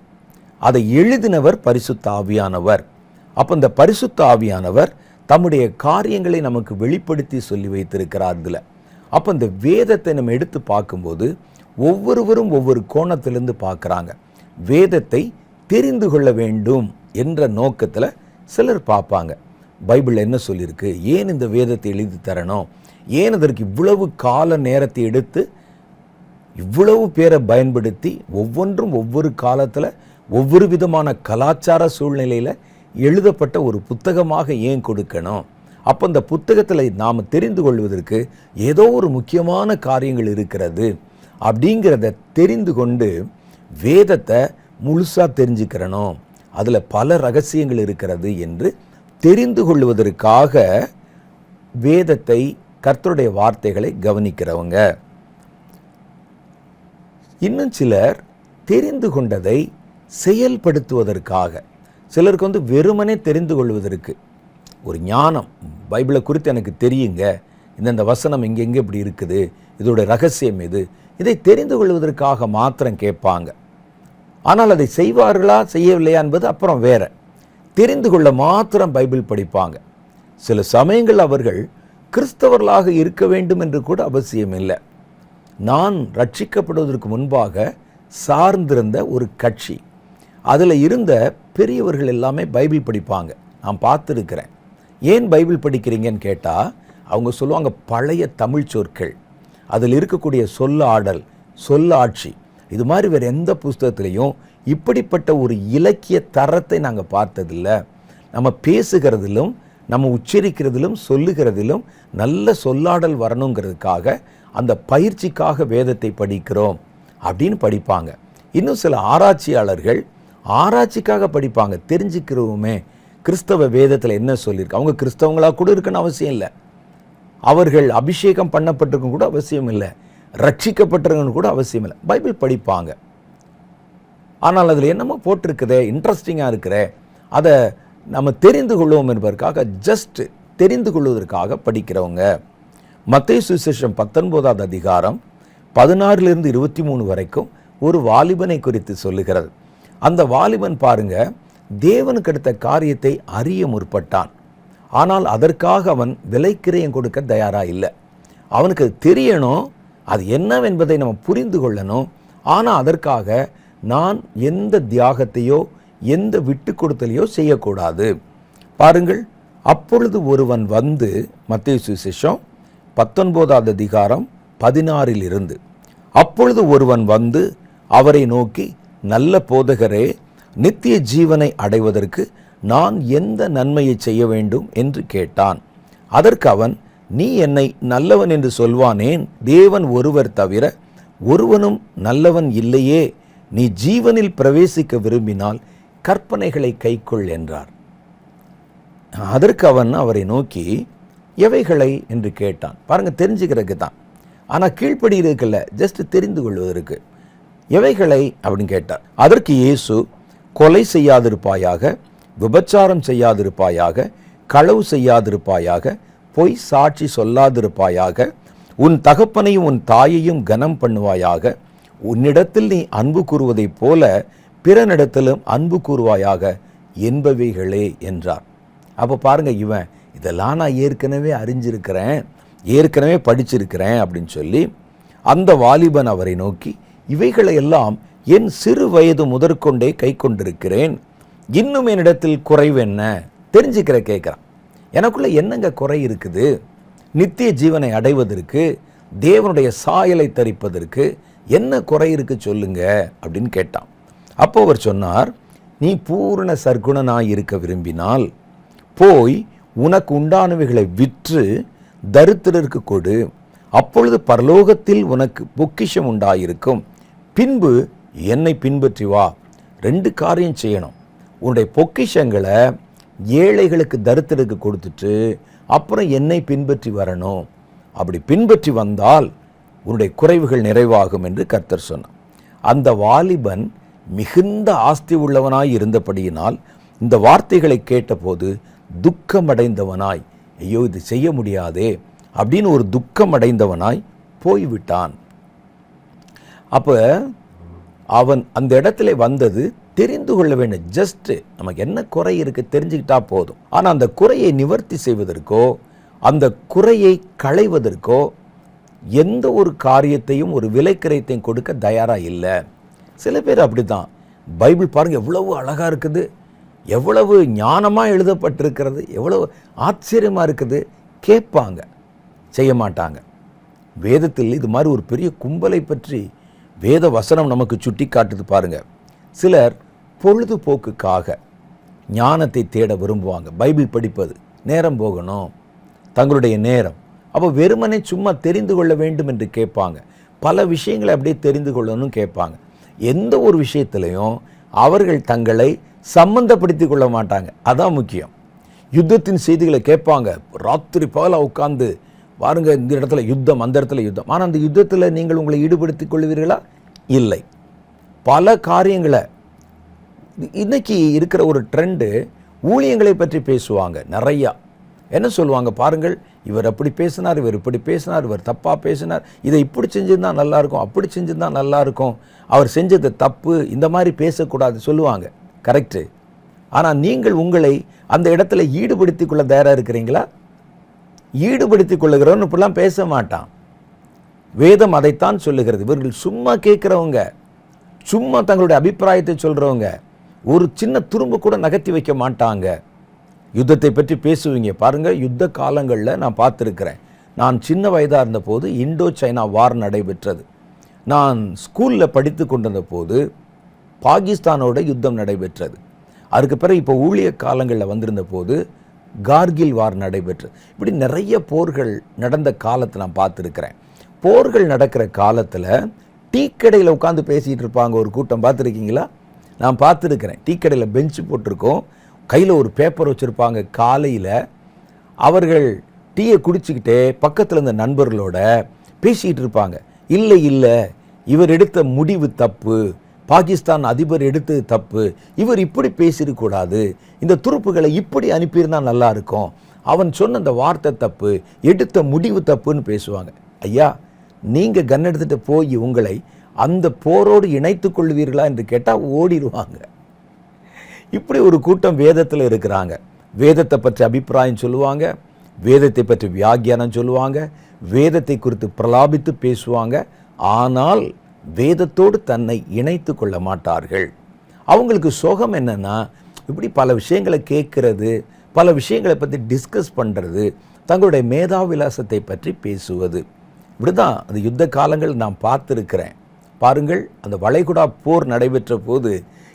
அதை எழுதினவர் பரிசுத்த ஆவியானவர். அப்போ இந்த பரிசுத்த ஆவியானவர் தம்முடைய காரியங்களை நமக்கு வெளிப்படுத்தி சொல்லி வைத்திருக்கிறார்கள். அப்போ இந்த வேதத்தை நம்ம எடுத்து பார்க்கும்போது ஒவ்வொருவரும் ஒவ்வொரு கோணத்திலிருந்து பார்க்குறாங்க. வேதத்தை தெரிந்து கொள்ள வேண்டும் என்ற நோக்கத்தில் சிலர் பார்ப்பாங்க. பைபிள் என்ன சொல்லியிருக்கு, ஏன் இந்த வேதத்தை எழுதி தரணும், ஏன் அதற்கு இவ்வளவு கால நேரத்தை எடுத்து இவ்வளவு பேரை பயன்படுத்தி ஒவ்வொன்றும் ஒவ்வொரு காலத்தில் ஒவ்வொரு விதமான கலாச்சார சூழ்நிலையில் எழுதப்பட்ட ஒரு புத்தகமாக ஏன் கொடுக்கணும்? அப்போ அந்த புத்தகத்தில் நாம் தெரிந்து கொள்வதற்கு ஏதோ ஒரு முக்கியமான காரியங்கள் இருக்கிறது. அப்படிங்கிறத தெரிந்து கொண்டு வேதத்தை முழுசாக தெரிஞ்சுக்கிறணும், அதில் பல ரகசியங்கள் இருக்கிறது என்று தெரிந்து கொள்வதற்காக வேதத்தை, கர்த்தருடைய வார்த்தைகளை கவனிக்கிறவங்க. இன்னும் சிலர் தெரிந்து கொண்டதை செயல்படுத்துவதற்காக, சிலருக்கு வெறுமனே தெரிந்து கொள்வதற்கு ஒரு ஞானம், பைபிளை குறித்து எனக்கு தெரியுங்க, இந்த வசனம் எங்கெங்கே இப்படி இருக்குது, இதோட ரகசியம் இது, இதை தெரிந்து கொள்வதற்காக மாத்திரம் கேட்பாங்க. ஆனால் அதை செய்வார்களா செய்யவில்லையா என்பது அப்புறம் வேற. தெரிந்து கொள்ள மாத்திரம் பைபிள் படிப்பாங்க. சில சமயங்கள் அவர்கள் கிறிஸ்தவர்களாக இருக்க வேண்டும் என்று கூட அவசியம் இல்லை. நான் ரட்சிக்கப்படுவதற்கு முன்பாக சார்ந்திருந்த ஒரு கட்சி, அதில் இருந்த பெரியவர்கள் எல்லாமே பைபிள் படிப்பாங்க. நான் பார்த்துருக்கிறேன். ஏன் பைபிள் படிக்கிறீங்கன்னு கேட்டால் அவங்க சொல்லுவாங்க, பழைய தமிழ் சொற்கள், அதில் இருக்கக்கூடிய சொல்ல ஆடல், சொல்ல ஆட்சி, இது மாதிரி வேறு எந்த புஸ்தகத்திலையும் இப்படிப்பட்ட ஒரு இலக்கிய தரத்தை நாங்கள் பார்த்ததில்லை. நம்ம பேசுகிறதிலும் நம்ம உச்சரிக்கிறதிலும் சொல்லுகிறதிலும் நல்ல சொல்லாடல் வரணுங்கிறதுக்காக அந்த பயிற்சிக்காக வேதத்தை படிக்கிறோம் அப்படின்னு படிப்பாங்க. இன்னும் சில ஆராய்ச்சியாளர்கள் ஆராய்ச்சிக்காக படிப்பாங்க. தெரிஞ்சுக்கிறோமே கிறிஸ்தவ வேதத்தில் என்ன சொல்லியிருக்கு. அவங்க கிறிஸ்தவங்களாக கூட இருக்குன்னு அவசியம் இல்லை, அவர்கள் அபிஷேகம் பண்ணப்பட்டிருக்கும் கூட அவசியம் இல்லை, ரட்சிக்கப்பட்டிருக்கன்னு கூட அவசியம் இல்லை, பைபிள் படிப்பாங்க. ஆனால் அதில் என்னமோ போட்டிருக்குதே, இன்ட்ரெஸ்டிங்காக இருக்கிற, அதை நம்ம தெரிந்து கொள்வோம் என்பதற்காக, ஜஸ்ட் தெரிந்து கொள்வதற்காக படிக்கிறவங்க. மத்தேயு சுவிசேஷம் 19ஆம் அதிகாரம் 16 to 23 வரைக்கும் ஒரு வாலிபனை குறித்து சொல்லுகிறது. அந்த வாலிபன் பாருங்க, தேவனுக்கு அடுத்த காரியத்தை அறிய முற்பட்டான். ஆனால் அதற்காக அவன் விலைக்கிரயம் கொடுக்க தயாராக இல்லை. அவனுக்கு தெரியணும், அது என்னவென்பதை நம்ம புரிந்து கொள்ளணும். ஆனால் அதற்காக நான் எந்த தியாகத்தையோ எந்த விட்டு கொடுத்தலையோ செய்யக்கூடாது. பாருங்கள், அப்பொழுது ஒருவன் வந்து, மத்தேயு சுவிசேஷம் 19வது அதிகாரம் 16 அப்பொழுது ஒருவன் வந்து அவரை நோக்கி, நல்ல போதகரே, நித்திய ஜீவனை அடைவதற்கு நான் எந்த நன்மையை செய்ய வேண்டும் என்று கேட்டான். அதற்கு அவன், நீ என்னை நல்லவன் என்று சொல்வானேன்? தேவன் ஒருவர் தவிர ஒருவனும் நல்லவன் இல்லையே. நீ ஜீவனில் பிரவேசிக்க விரும்பினால் கற்பனைகளை கைக்கொள் என்றார். அதற்கு அவன் அவரை நோக்கி, எவைகளை என்று கேட்டான். பாருங்க, தெரிஞ்சுக்கிறதுக்கு தான். ஆனால் கீழ்ப்படி இருக்குல்ல, ஜஸ்ட் தெரிந்து கொள்வதற்கு. எவைகளை அப்படின்னு கேட்டார். அதற்கு இயேசு, கொலை செய்யாதிருப்பாயாக, விபச்சாரம் செய்யாதிருப்பாயாக, களவு செய்யாதிருப்பாயாக, பொய் சாட்சி சொல்லாதிருப்பாயாக, உன் தகப்பனையும் உன் தாயையும் கனம் பண்ணுவாயாக, உன்னிடத்தில் நீ அன்பு கூறுவதைப் போல பிறனிடத்திலும் அன்பு கூறுவாயாக என்பவைகளே என்றார். அப்போ பாருங்க, இவன் இதெல்லாம் நான் ஏற்கனவே அறிஞ்சிருக்கிறேன், ஏற்கனவே படிச்சிருக்கிறேன் அப்படின்னு சொல்லி அந்த வாலிபன் அவரை நோக்கி, இவைகளை எல்லாம் என் சிறு வயது முதற்கொண்டே கை கொண்டிருக்கிறேன், இன்னும் என்னிடத்தில் குறைவு என்ன தெரிஞ்சுக்கிற கேட்குறான். எனக்குள்ள என்னங்க குறை இருக்குது? நித்திய ஜீவனை அடைவதற்கு, தேவனுடைய சாயலை தரிப்பதற்கு என்ன குறை இருக்கு சொல்லுங்க அப்படின்னு கேட்டான். அப்போ அவர் சொன்னார், நீ பூரண சர்க்குணனாய் இருக்க விரும்பினால் போய் உனக்கு உண்டானவைகளை விற்று தரித்திரருக்கு கொடு, அப்பொழுது பரலோகத்தில் உனக்கு பொக்கிஷம் உண்டாயிருக்கும். பின்பு என்னை பின்பற்றி வா. 2 காரியம் செய்யணும். உன்னுடைய பொக்கிஷங்களை ஏழைகளுக்கு தரித்திரருக்கு கொடுத்துட்டு அப்புறம் என்னை பின்பற்றி வரணும். அப்படி பின்பற்றி வந்தால் உன்னுடைய குறைவுகள் நிறைவாகும் என்று கர்த்தர் சொன்னார். அந்த வாலிபன் மிகுந்த ஆஸ்தி உள்ளவனாய் இருந்தபடியினால் இந்த வார்த்தைகளை கேட்டபோது துக்கமடைந்தவனாய், ஐயோ இது செய்ய முடியாதே அப்படின்னு ஒரு துக்கமடைந்தவனாய் போய்விட்டான். அப்போ அவன் அந்த இடத்துல வந்தது தெரிந்து கொள்ள வேண்டும். ஜஸ்ட் நமக்கு என்ன குறை இருக்கு தெரிஞ்சுக்கிட்டா போதும். ஆனால் அந்த குறையை நிவர்த்தி செய்வதற்கோ அந்த குறையை களைவதற்கோ எந்த ஒரு காரியத்தையும் ஒரு விலைக்கிரயத்தையும் கொடுக்க தயாராக இல்லை. சில பேர் அப்படி தான். பைபிள் பாருங்கள் எவ்வளவு அழகாக இருக்குது, எவ்வளவு ஞானமாக எழுதப்பட்டிருக்கிறது, எவ்வளவு ஆச்சரியமாக இருக்குது, கேட்பாங்க, செய்ய மாட்டாங்க. வேதத்தில் இது மாதிரி ஒரு பெரிய கும்பலை பற்றி வேத வசனம் நமக்கு சுட்டி காட்டுது பாருங்க. சிலர் பொழுதுபோக்குக்காக ஞானத்தை தேட விரும்புவாங்க. பைபிள் படிப்பது நேரம் போகணும், தங்களுடைய நேரம். அப்போ வெறுமனே சும்மா தெரிந்து கொள்ள வேண்டும் என்று கேட்பாங்க. பல விஷயங்களை அப்படியே தெரிந்து கொள்ளணும்னு கேட்பாங்க. எந்த ஒரு விஷயத்திலையும் அவர்கள் தங்களை சம்பந்தப்படுத்தி கொள்ள மாட்டாங்க. அதான் முக்கியம். யுத்தத்தின் செய்திகளை கேட்பாங்க, ராத்திரி பகலாக உட்கார்ந்து பாருங்க, இந்த இடத்துல யுத்தம், அந்த இடத்துல யுத்தம். ஆனால் அந்த யுத்தத்தில் நீங்கள் உங்களை ஈடுபடுத்திக் கொள்வீர்களா? இல்லை. பல காரியங்களை இன்னைக்கு இருக்கிற ஒரு ட்ரெண்டு, ஊழியங்களை பற்றி பேசுவாங்க. நிறையா என்ன சொல்லுவாங்க பாருங்கள், இவர் அப்படி பேசினார், இவர் இப்படி பேசினார், இவர் தப்பாக பேசினார், இதை இப்படி செஞ்சிருந்தா நல்லாயிருக்கும், அப்படி செஞ்சிருந்தா நல்லாயிருக்கும், அவர் செஞ்சது தப்பு, இந்த மாதிரி பேசக்கூடாது சொல்லுவாங்க. கரெக்டு. ஆனால் நீங்கள் உங்களை அந்த இடத்துல ஈடுபடுத்திக் கொள்ள தயாராக இருக்கிறீங்களா? ஈடுபடுத்திக் கொள்ளுகிறவன் இப்படிலாம் பேச மாட்டான். வேதம் அதைத்தான் சொல்லுகிறது. இவர்கள் சும்மா கேட்குறவங்க, சும்மா தங்களுடைய அபிப்பிராயத்தை சொல்கிறவங்க, ஒரு சின்ன துரும்பு கூட நகர்த்தி வைக்க மாட்டாங்க. யுத்தத்தை பற்றி பேசுவீங்க பாருங்கள். யுத்த காலங்களில் நான் பார்த்துருக்கிறேன். நான் சின்ன வயதாக இருந்தபோது இண்டோ சைனா வார் நடைபெற்றது. நான் ஸ்கூலில் படித்து கொண்டிருந்த போது பாகிஸ்தானோட யுத்தம் நடைபெற்றது. அதுக்கு பிறகு இப்போ ஊழிய காலங்களில் வந்திருந்த போது கார்கில் வார் நடைபெற்றது. இப்படி நிறைய போர்கள் நடந்த காலத்தை நான் பார்த்துருக்கிறேன். போர்கள் நடக்கிற காலத்தில் டீ கடையில் உட்காந்து பேசிகிட்டு இருப்பாங்க ஒரு கூட்டம். பார்த்துருக்கீங்களா? நான் பார்த்துருக்கிறேன். டீ கடையில் பெஞ்சு போட்டிருக்கோம், கையில் ஒரு பேப்பர் வச்சுருப்பாங்க. காலையில் அவர்கள் டீயை குடிச்சிக்கிட்டே பக்கத்தில் இருந்த நண்பர்களோட பேசிக்கிட்டு இருப்பாங்க. இல்லை இல்லை, இவர் எடுத்த முடிவு தப்பு, பாகிஸ்தான் அதிபர் எடுத்தது தப்பு, இவர் இப்படி பேசிடக்கூடாது, இந்த துருப்புகளை இப்படி அனுப்பியிருந்தா நல்லா இருக்கும், அவன் சொன்ன அந்த வார்த்தை தப்பு, எடுத்த முடிவு தப்புன்னு பேசுவாங்க. ஐயா, நீங்கள் கன் எடுத்துகிட்டு போய் உங்களை அந்த போரோடு இணைத்து கொள்வீர்களா என்று கேட்டால் ஓடிடுவாங்க. இப்படி ஒரு கூட்டம் வேதத்தில் இருக்கிறாங்க. வேதத்தை பற்றி அபிப்பிராயம் சொல்லுவாங்க, வேதத்தை பற்றி வியாக்கியானம் சொல்லுவாங்க, வேதத்தை குறித்து பிரலாபித்து பேசுவாங்க. ஆனால் வேதத்தோடு தன்னை இணைத்து கொள்ள மாட்டார்கள். அவங்களுக்கு சோகம் என்னன்னா, இப்படி பல விஷயங்களை கேட்கறது, பல விஷயங்களை பற்றி டிஸ்கஸ் பண்ணுறது, தங்களுடைய மேதாவிலாசத்தை பற்றி பேசுவது. இப்படிதான் அந்த யுத்த காலங்கள் நான் பார்த்துருக்கிறேன். பாருங்கள், அந்த வளைகுடா போர் நடைபெற்ற போது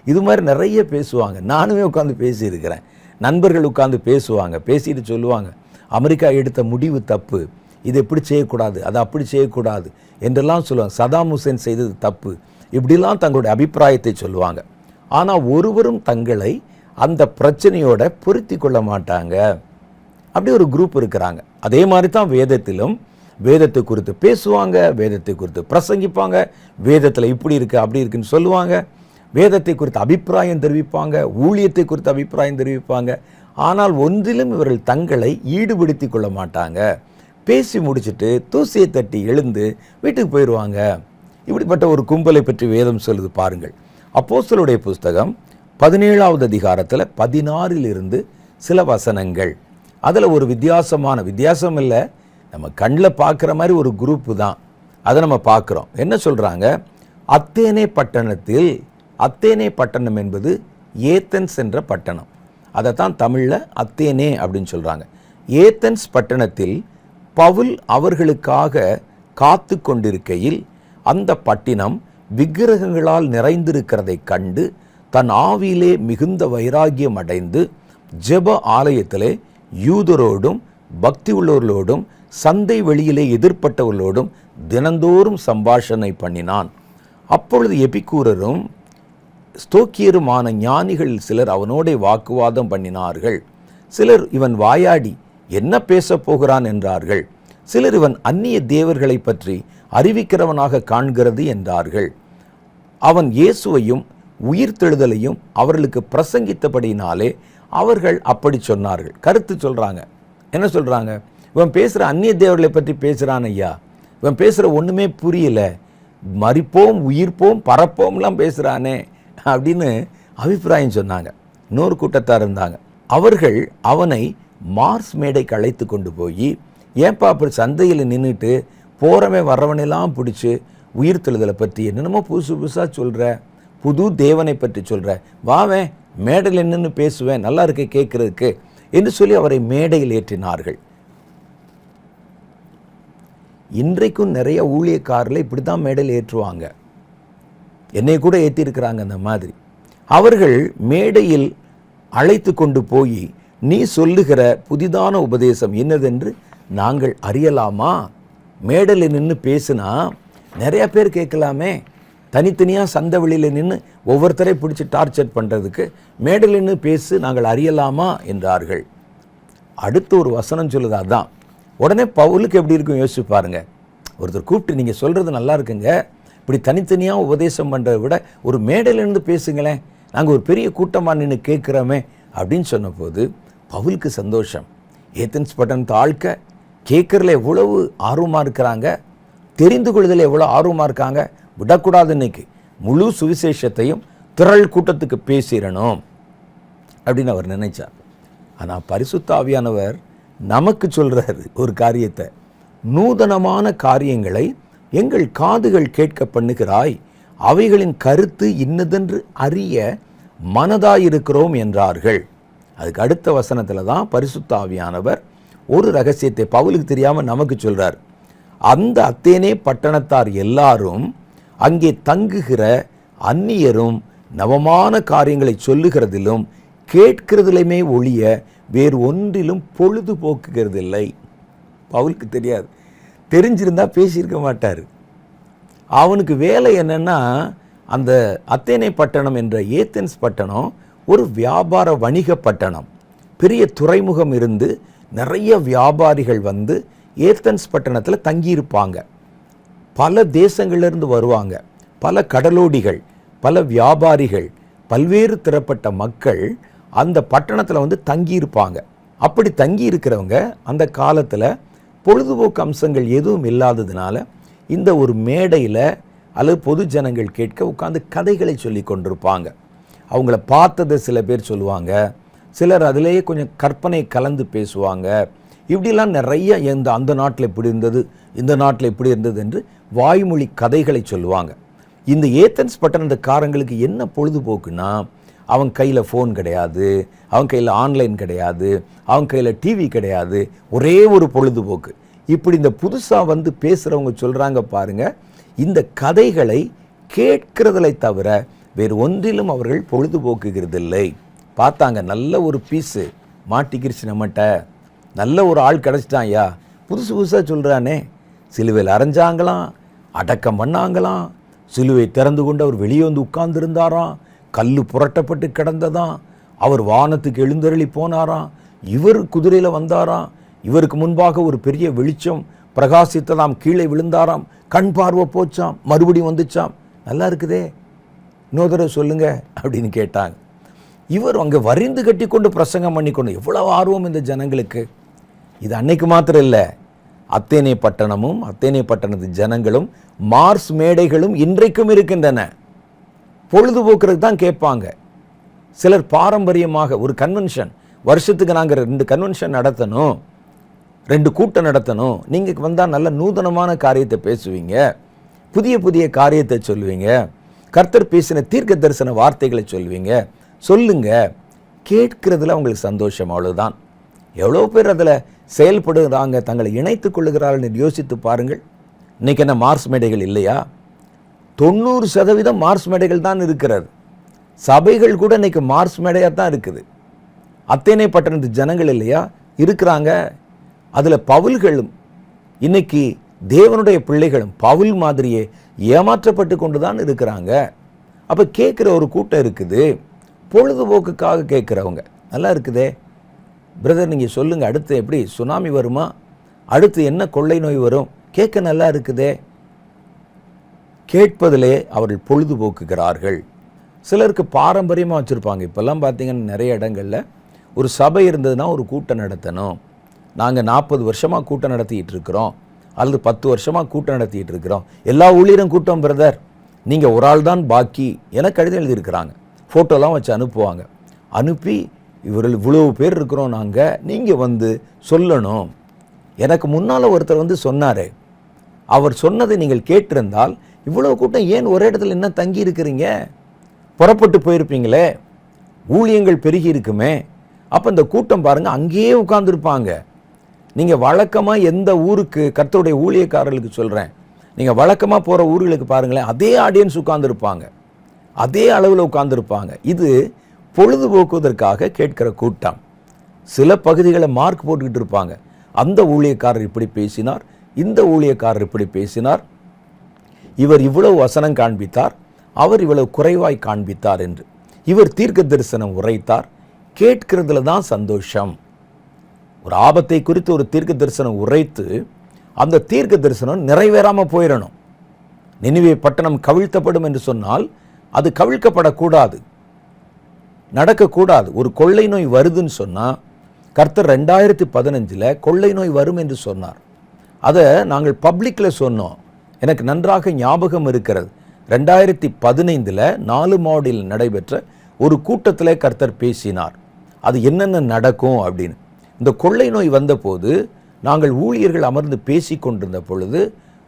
இது மாதிரி நிறைய பேசுவாங்க. நானுமே உட்காந்து பேசியிருக்கிறேன். நண்பர்கள் உட்காந்து பேசுவாங்க, பேசிட்டு சொல்லுவாங்க, அமெரிக்கா எடுத்த முடிவு தப்பு, இது எப்படி செய்யக்கூடாது, அதை அப்படி செய்யக்கூடாது என்றெல்லாம் சொல்லுவாங்க. சதாம் ஹுசேன் செய்தது தப்பு, இப்படிலாம் தங்களுடைய அபிப்பிராயத்தை சொல்லுவாங்க. ஆனால் ஒருவரும் தங்களை அந்த பிரச்சனையோட பொருத்தி கொள்ள மாட்டாங்க. அப்படி ஒரு குரூப் இருக்கிறாங்க. அதே மாதிரி தான் வேதத்திலும் வேதத்தை குறித்து பேசுவாங்க, வேதத்தை குறித்து பிரசங்கிப்பாங்க, வேதத்தில் இப்படி இருக்குது அப்படி இருக்குன்னு சொல்லுவாங்க, வேதத்தை குறித்து அபிப்பிராயம் தெரிவிப்பாங்க, ஊழியத்தை குறித்து அபிப்பிராயம் தெரிவிப்பாங்க. ஆனால் ஒன்றிலும் இவர்கள் தங்களை ஈடுபடுத்தி கொள்ள மாட்டாங்க. பேசி முடிச்சுட்டு தூசியை தட்டி எழுந்து வீட்டுக்கு போயிடுவாங்க. இப்படிப்பட்ட ஒரு கும்பலை பற்றி வேதம் சொல்லுது பாருங்கள். அப்போஸ்தலருடைய புஸ்தகம் 17வது அதிகாரத்தில் 16 சில வசனங்கள். அதில் ஒரு வித்தியாசம் இல்லை, நம்ம கண்ணில் பார்க்குற மாதிரி ஒரு குரூப்பு தான். அதை நம்ம பார்க்குறோம். என்ன சொல்கிறாங்க? அத்தேனே பட்டணத்தில், அத்தேனே பட்டணம் என்பது ஏத்தன்ஸ் என்ற பட்டணம். அதை தான் தமிழில் அத்தேனே அப்படின்னு சொல்கிறாங்க. ஏத்தன்ஸ் பட்டணத்தில் பவுல் அவர்களுக்காக காத்து கொண்டிருக்கையில் அந்த பட்டினம் விக்கிரகங்களால் நிறைந்திருக்கிறதை கண்டு தன் ஆவியிலே மிகுந்த வைராகியம் அடைந்து ஜெப ஆலயத்திலே யூதரோடும் பக்தி உள்ளவர்களோடும் சந்தை வெளியிலே எதிர்ப்பட்டவர்களோடும் தினந்தோறும் சம்பாஷணை பண்ணினான். அப்பொழுது எபிக்கூரரும் ஸ்தோக்கியருமான ஞானிகள் சிலர் அவனோட வாக்குவாதம் பண்ணினார்கள். சிலர் இவன் வாயாடி என்ன பேசப் போகிறான் என்றார்கள். சிலர் இவன் அந்நிய தேவர்களை பற்றி அறிவிக்கிறவனாக காண்கிறது என்றார்கள். அவன் இயேசுவையும் உயிர்த்தெழுதலையும் அவர்களுக்கு பிரசங்கித்தபடினாலே அவர்கள் அப்படி சொன்னார்கள். கருத்து சொல்கிறாங்க. என்ன சொல்கிறாங்க? இவன் பேசுகிற அந்நிய தேவர்களை பற்றி பேசுகிறான் ஐயா, இவன் பேசுகிற ஒன்றுமே புரியல, மரிப்போம் உயிர்ப்போம் பறப்போம்லாம் பேசுகிறானே அப்படின்னு அபிப்பிராயம் சொன்னாங்க. இன்னொரு கூட்டத்தார் இருந்தாங்க. அவர்கள் அவனை மார்ஸ் மேடைக்கு அழைத்து கொண்டு போய், ஏன்பா அப்படி சந்தையில் நின்றுட்டு போகிறவன் வர்றவனெல்லாம் பிடிச்சி உயிர்த்தெழுதலை பற்றி என்னென்னமோ புதுசாக சொல்கிற, புது தேவனை பற்றி சொல்கிற, வாவேன் மேடையில் என்னென்னு பேசுவேன், நல்லா இருக்க கேட்குறதுக்கு என்று சொல்லி அவரை மேடையில் ஏற்றினார்கள். இன்றைக்கும் நிறைய ஊழியக்காரர்களை இப்படி தான் மேடையில் ஏற்றுவாங்க. என்னை கூட ஏற்றிருக்கிறாங்க அந்த மாதிரி. அவர்கள் மேடையில் அழைத்து கொண்டு போய், நீ சொல்லுகிற புதிதான உபதேசம் என்னதென்று நாங்கள் அறியலாமா? மேடையில் நின்று பேசுனா நிறைய பேர் கேட்கலாமே, தனித்தனியாக சந்தை வெளியில் நின்று ஒவ்வொருத்தரை பிடிச்சி டார்ச்சர் பண்ணுறதுக்கு மேடையில் நின்று பேசு, நாங்கள் அறியலாமா என்றார்கள். அடுத்து ஒரு வசனம் சொல்லுது. அதான் உடனே பவுலுக்கு எப்படி இருக்கும் யோசிச்சு பாருங்க. ஒருத்தர் கூப்பிட்டு நீங்கள் சொல்கிறது நல்லா இருக்குங்க, இப்படி தனித்தனியாக உபதேசம் பண்ணுறதை விட ஒரு மேடையிலேருந்து பேசுங்களேன், நாங்கள் ஒரு பெரிய கூட்டமாக நின்று கேட்குறோமே அப்படின்னு சொன்னபோது பவுலுக்கு சந்தோஷம். ஏத்தன்ஸ் பட்டணத்து ஆட்க கேட்குறதுல எவ்வளவு ஆர்வமாக இருக்கிறாங்க, தெரிந்து கொள்வதில் எவ்வளோ ஆர்வமாக இருக்காங்க, விடக்கூடாது, இன்னைக்கு முழு சுவிசேஷத்தையும் திரள் கூட்டத்துக்கு பேசிடணும் அப்படின்னு அவர் நினைச்சார். ஆனால் பரிசுத்த ஆவியானவர் நமக்கு சொல்கிறாரு ஒரு காரியத்தை, நூதனமான காரியங்களை எங்கள் காதுகள் கேட்க பண்ணுகிறாய், அவைகளின் கருத்து இன்னதென்று அறிய மனதாயிருக்கிறோம் என்றார்கள். அதுக்கு அடுத்த வசனத்தில் தான் பரிசுத்த ஆவியானவர் ஒரு ரகசியத்தை பவுலுக்கு தெரியாமல் நமக்கு சொல்கிறார். அந்த அத்தேனே பட்டணத்தார் எல்லாரும் அங்கே தங்குகிற அந்நியரும் நவமான காரியங்களை சொல்லுகிறதிலும் கேட்கிறதிலுமே ஒழிய வேறு ஒன்றிலும் பொழுதுபோக்குகிறதில்லை. பவுலுக்கு தெரியாது, தெரிஞ்சிருந்தா பேசியிருக்க மாட்டார். அவனுக்கு வேலை என்னன்னா, அந்த அத்தேனே பட்டணம் என்ற ஏத்தென்ஸ் பட்டணம் ஒரு வியாபார வணிக பட்டணம். பெரிய துறைமுகம் இருந்து நிறைய வியாபாரிகள் வந்து ஏத்தென்ஸ் பட்டணத்தில் தங்கியிருப்பாங்க. பல தேசங்களிலிருந்து வருவாங்க. பல கடலோடிகள், பல வியாபாரிகள், பல்வேறு தரப்பட்ட மக்கள் அந்த பட்டணத்தில் வந்து தங்கியிருப்பாங்க. அப்படி தங்கி இருக்கிறவங்க அந்த காலத்தில் பொழுதுபோக்கு அம்சங்கள் எதுவும் இல்லாததுனால இந்த ஒரு மேடையில் அல்லது பொது ஜனங்கள் கேட்க உட்கார்ந்து கதைகளை சொல்லி கொண்டிருப்பாங்க. அவங்கள பார்த்ததை சில பேர் சொல்லுவாங்க, சிலர் அதிலேயே கொஞ்சம் கற்பனை கலந்து பேசுவாங்க. இப்படிலாம் நிறைய அந்த நாட்டில் இப்படி இருந்தது, இந்த நாட்டில் இப்படி இருந்தது என்று வாய்மொழி கதைகளை சொல்லுவாங்க. இந்த ஏத்தன்ஸ் பட்டணத்துக்காரங்களுக்கு என்ன பொழுதுபோக்குன்னா, அவன் கையில் ஃபோன் கிடையாது, அவன் கையில் ஆன்லைன் கிடையாது, அவன் கையில் டிவி கிடையாது, ஒரே ஒரு பொழுதுபோக்கு. இப்படி இந்த புதுசாக வந்து பேசுகிறவங்க சொல்கிறாங்க பாருங்க, இந்த கதைகளை கேட்கிறதை தவிர வேறு ஒன்றிலும் அவர்கள் பொழுதுபோக்குகிறதில்லை. பார்த்தாங்க, நல்ல ஒரு பீஸு மாட்டிக்கிருச்சு நம்மகிட்ட, நல்ல ஒரு ஆள் கிடச்சிட்டான் ஐயா, புதுசு புதுசாக சொல்கிறானே, சிலுவையில் அரைஞ்சாங்களாம், அடக்கம் பண்ணாங்களாம், சிலுவை திறந்து கொண்டு அவர் வெளியே வந்து உட்கார்ந்துருந்தாராம், கல் புரட்டப்பட்டு கிடந்ததாம், அவர் வானத்துக்கு எழுந்தருளி போனாராம், இவர் குதிரையில் வந்தாராம், இவருக்கு முன்பாக ஒரு பெரிய வெளிச்சம் பிரகாசித்ததாம், கீழே விழுந்தாராம், கண் பார்வை போச்சாம், மறுபடியும் வந்துச்சாம். நல்லா இருக்குதே, இன்னொரு தடவை சொல்லுங்க அப்படின்னு கேட்டாங்க. இவர் அங்கே வரிந்து கட்டி கொண்டு பிரசங்கம் பண்ணி கொண்டு, எவ்வளவு ஆர்வம் இந்த ஜனங்களுக்கு. இது அன்னைக்கு மாத்திரம் இல்லை, அத்தேனே பட்டணமும் அத்தேனே பட்டணத்து ஜனங்களும் மார்ஸ் மேடைகளும் இன்றைக்கும் இருக்கின்றன. பொழுதுபோக்குறதுக்கு தான் கேட்பாங்க. சிலர் பாரம்பரியமாக ஒரு கன்வென்ஷன், வருஷத்துக்கு நாங்கள் 2 கன்வென்ஷன் நடத்தணும், 2 கூட்டம் நடத்தணும், நீங்கள் வந்தால் நல்ல நூதனமான காரியத்தை பேசுவீங்க, புதிய புதிய காரியத்தை சொல்லுவீங்க, கர்த்தர் பேசின தீர்க்க தரிசன வார்த்தைகளை சொல்லுவீங்க, சொல்லுங்க. கேட்கிறதுல அவங்களுக்கு சந்தோஷம், அவ்வளவுதான். எவ்வளோ பேர் அதில் செயல்படுகிறாங்க, தங்களை இணைத்துக் கொள்ளுகிறார்கள் யோசித்து பாருங்கள். இன்னைக்கு என்ன மார்ஸ் மேடைகள் இல்லையா? 90% மார்ஸ் மேடைகள் தான் இருக்கிறது. சபைகள் கூட இன்னைக்கு மார்ஸ் மேடையாக தான் இருக்குது. அத்தேனே பட்டணத்து ஜனங்கள் இல்லையா இருக்கிறாங்க. அதில் பவுல்களும் இன்னைக்கு தேவனுடைய பிள்ளைகளும் பவுல் மாதிரியே ஏமாற்றப்பட்டு கொண்டு தான் இருக்கிறாங்க. அப்போ கேட்குற ஒரு கூட்டம் இருக்குது, பொழுதுபோக்குக்காக கேட்குறவங்க. நல்லா இருக்குதே பிரதர், நீங்கள் சொல்லுங்கள், அடுத்து எப்படி சுனாமி வருமா, அடுத்து என்ன கொள்ளை நோய் வரும், கேட்க நல்லா இருக்குதே. கேட்பதிலே அவர்கள் பொழுதுபோக்குகிறார்கள். சிலருக்கு பாரம்பரியமாக வச்சுருப்பாங்க. இப்போல்லாம் பார்த்தீங்கன்னா நிறைய இடங்களில் ஒரு சபை இருந்ததுன்னா ஒரு கூட்டம் நடத்தணும், நாங்கள் 40 வருஷமாக கூட்டம் நடத்திக்கிட்டு இருக்கிறோம், அல்லது 10 வருஷமாக கூட்டம் நடத்திக்கிட்டு இருக்கிறோம், எல்லா ஊழியரும் கூட்டம் பிரதர், நீங்கள் ஒரு ஆள் தான் பாக்கி என கடிதம் எழுதியிருக்கிறாங்க. ஃபோட்டோலாம் வச்சு அனுப்புவாங்க. அனுப்பி இவர்கள் இவ்வளவு பேர் இருக்கிறோம் நாங்கள், நீங்கள் வந்து சொல்லணும். எனக்கு முன்னால் ஒருத்தர் வந்து சொன்னார், அவர் சொன்னதை நீங்கள் கேட்டிருந்தால் இவ்வளவு கூட்டம் ஏன் ஒரே இடத்துல என்ன தங்கி இருக்கிறீங்க, புறப்பட்டு போயிருப்பீங்களே, ஊழியங்கள் பெருகி இருக்குமே. அப்போ இந்த கூட்டம் பாருங்கள் அங்கேயே உட்கார்ந்துருப்பாங்க. நீங்கள் வழக்கமாக எந்த ஊருக்கு, கர்த்தருடைய ஊழியக்காரர்களுக்கு சொல்கிறேன், நீங்கள் வழக்கமாக போகிற ஊர்களுக்கு பாருங்களேன், அதே ஆடியன்ஸ் உட்கார்ந்துருப்பாங்க, அதே அளவில் உட்கார்ந்துருப்பாங்க. இது பொழுதுபோக்குவதற்காக கேட்கிற கூட்டம். சில பகுதிகளை மார்க் போட்டுக்கிட்டு இருப்பாங்க, அந்த ஊழியக்காரர் இப்படி பேசினார், இந்த ஊழியக்காரர் இப்படி பேசினார், இவர் இவ்வளவு வசனம் காண்பித்தார், அவர் இவ்வளவு குறைவாய் காண்பித்தார் என்று. இவர் தீர்க்க தரிசனம் உரைத்தார். கேட்கிறதுல தான் சந்தோஷம். ஒரு ஆபத்தை குறித்து ஒரு தீர்க்க தரிசனம் உரைத்து அந்த தீர்க்க தரிசனம் நிறைவேறாமல் போயிடணும். நினிவே பட்டணம் கவிழ்த்தப்படும் என்று சொன்னால் அது கவிழ்க்கப்படக்கூடாது, நடக்கக்கூடாது. ஒரு கொள்ளை நோய் வருதுன்னு சொன்னால், கர்த்தர் 2015 கொள்ளை நோய் வரும் என்று சொன்னார். அதை நாங்கள் பப்ளிக்கில் சொன்னோம். எனக்கு நன்றாக ஞாபகம் இருக்கிறது. 2015 4 மாடியில் நடைபெற்ற ஒரு கூட்டத்தில் கர்த்தர் பேசினார், அது என்னென்ன நடக்கும் அப்படின்னு. இந்த கொள்ளை நோய் வந்தபோது நாங்கள் ஊழியர்கள் அமர்ந்து பேசி கொண்டிருந்த பொழுது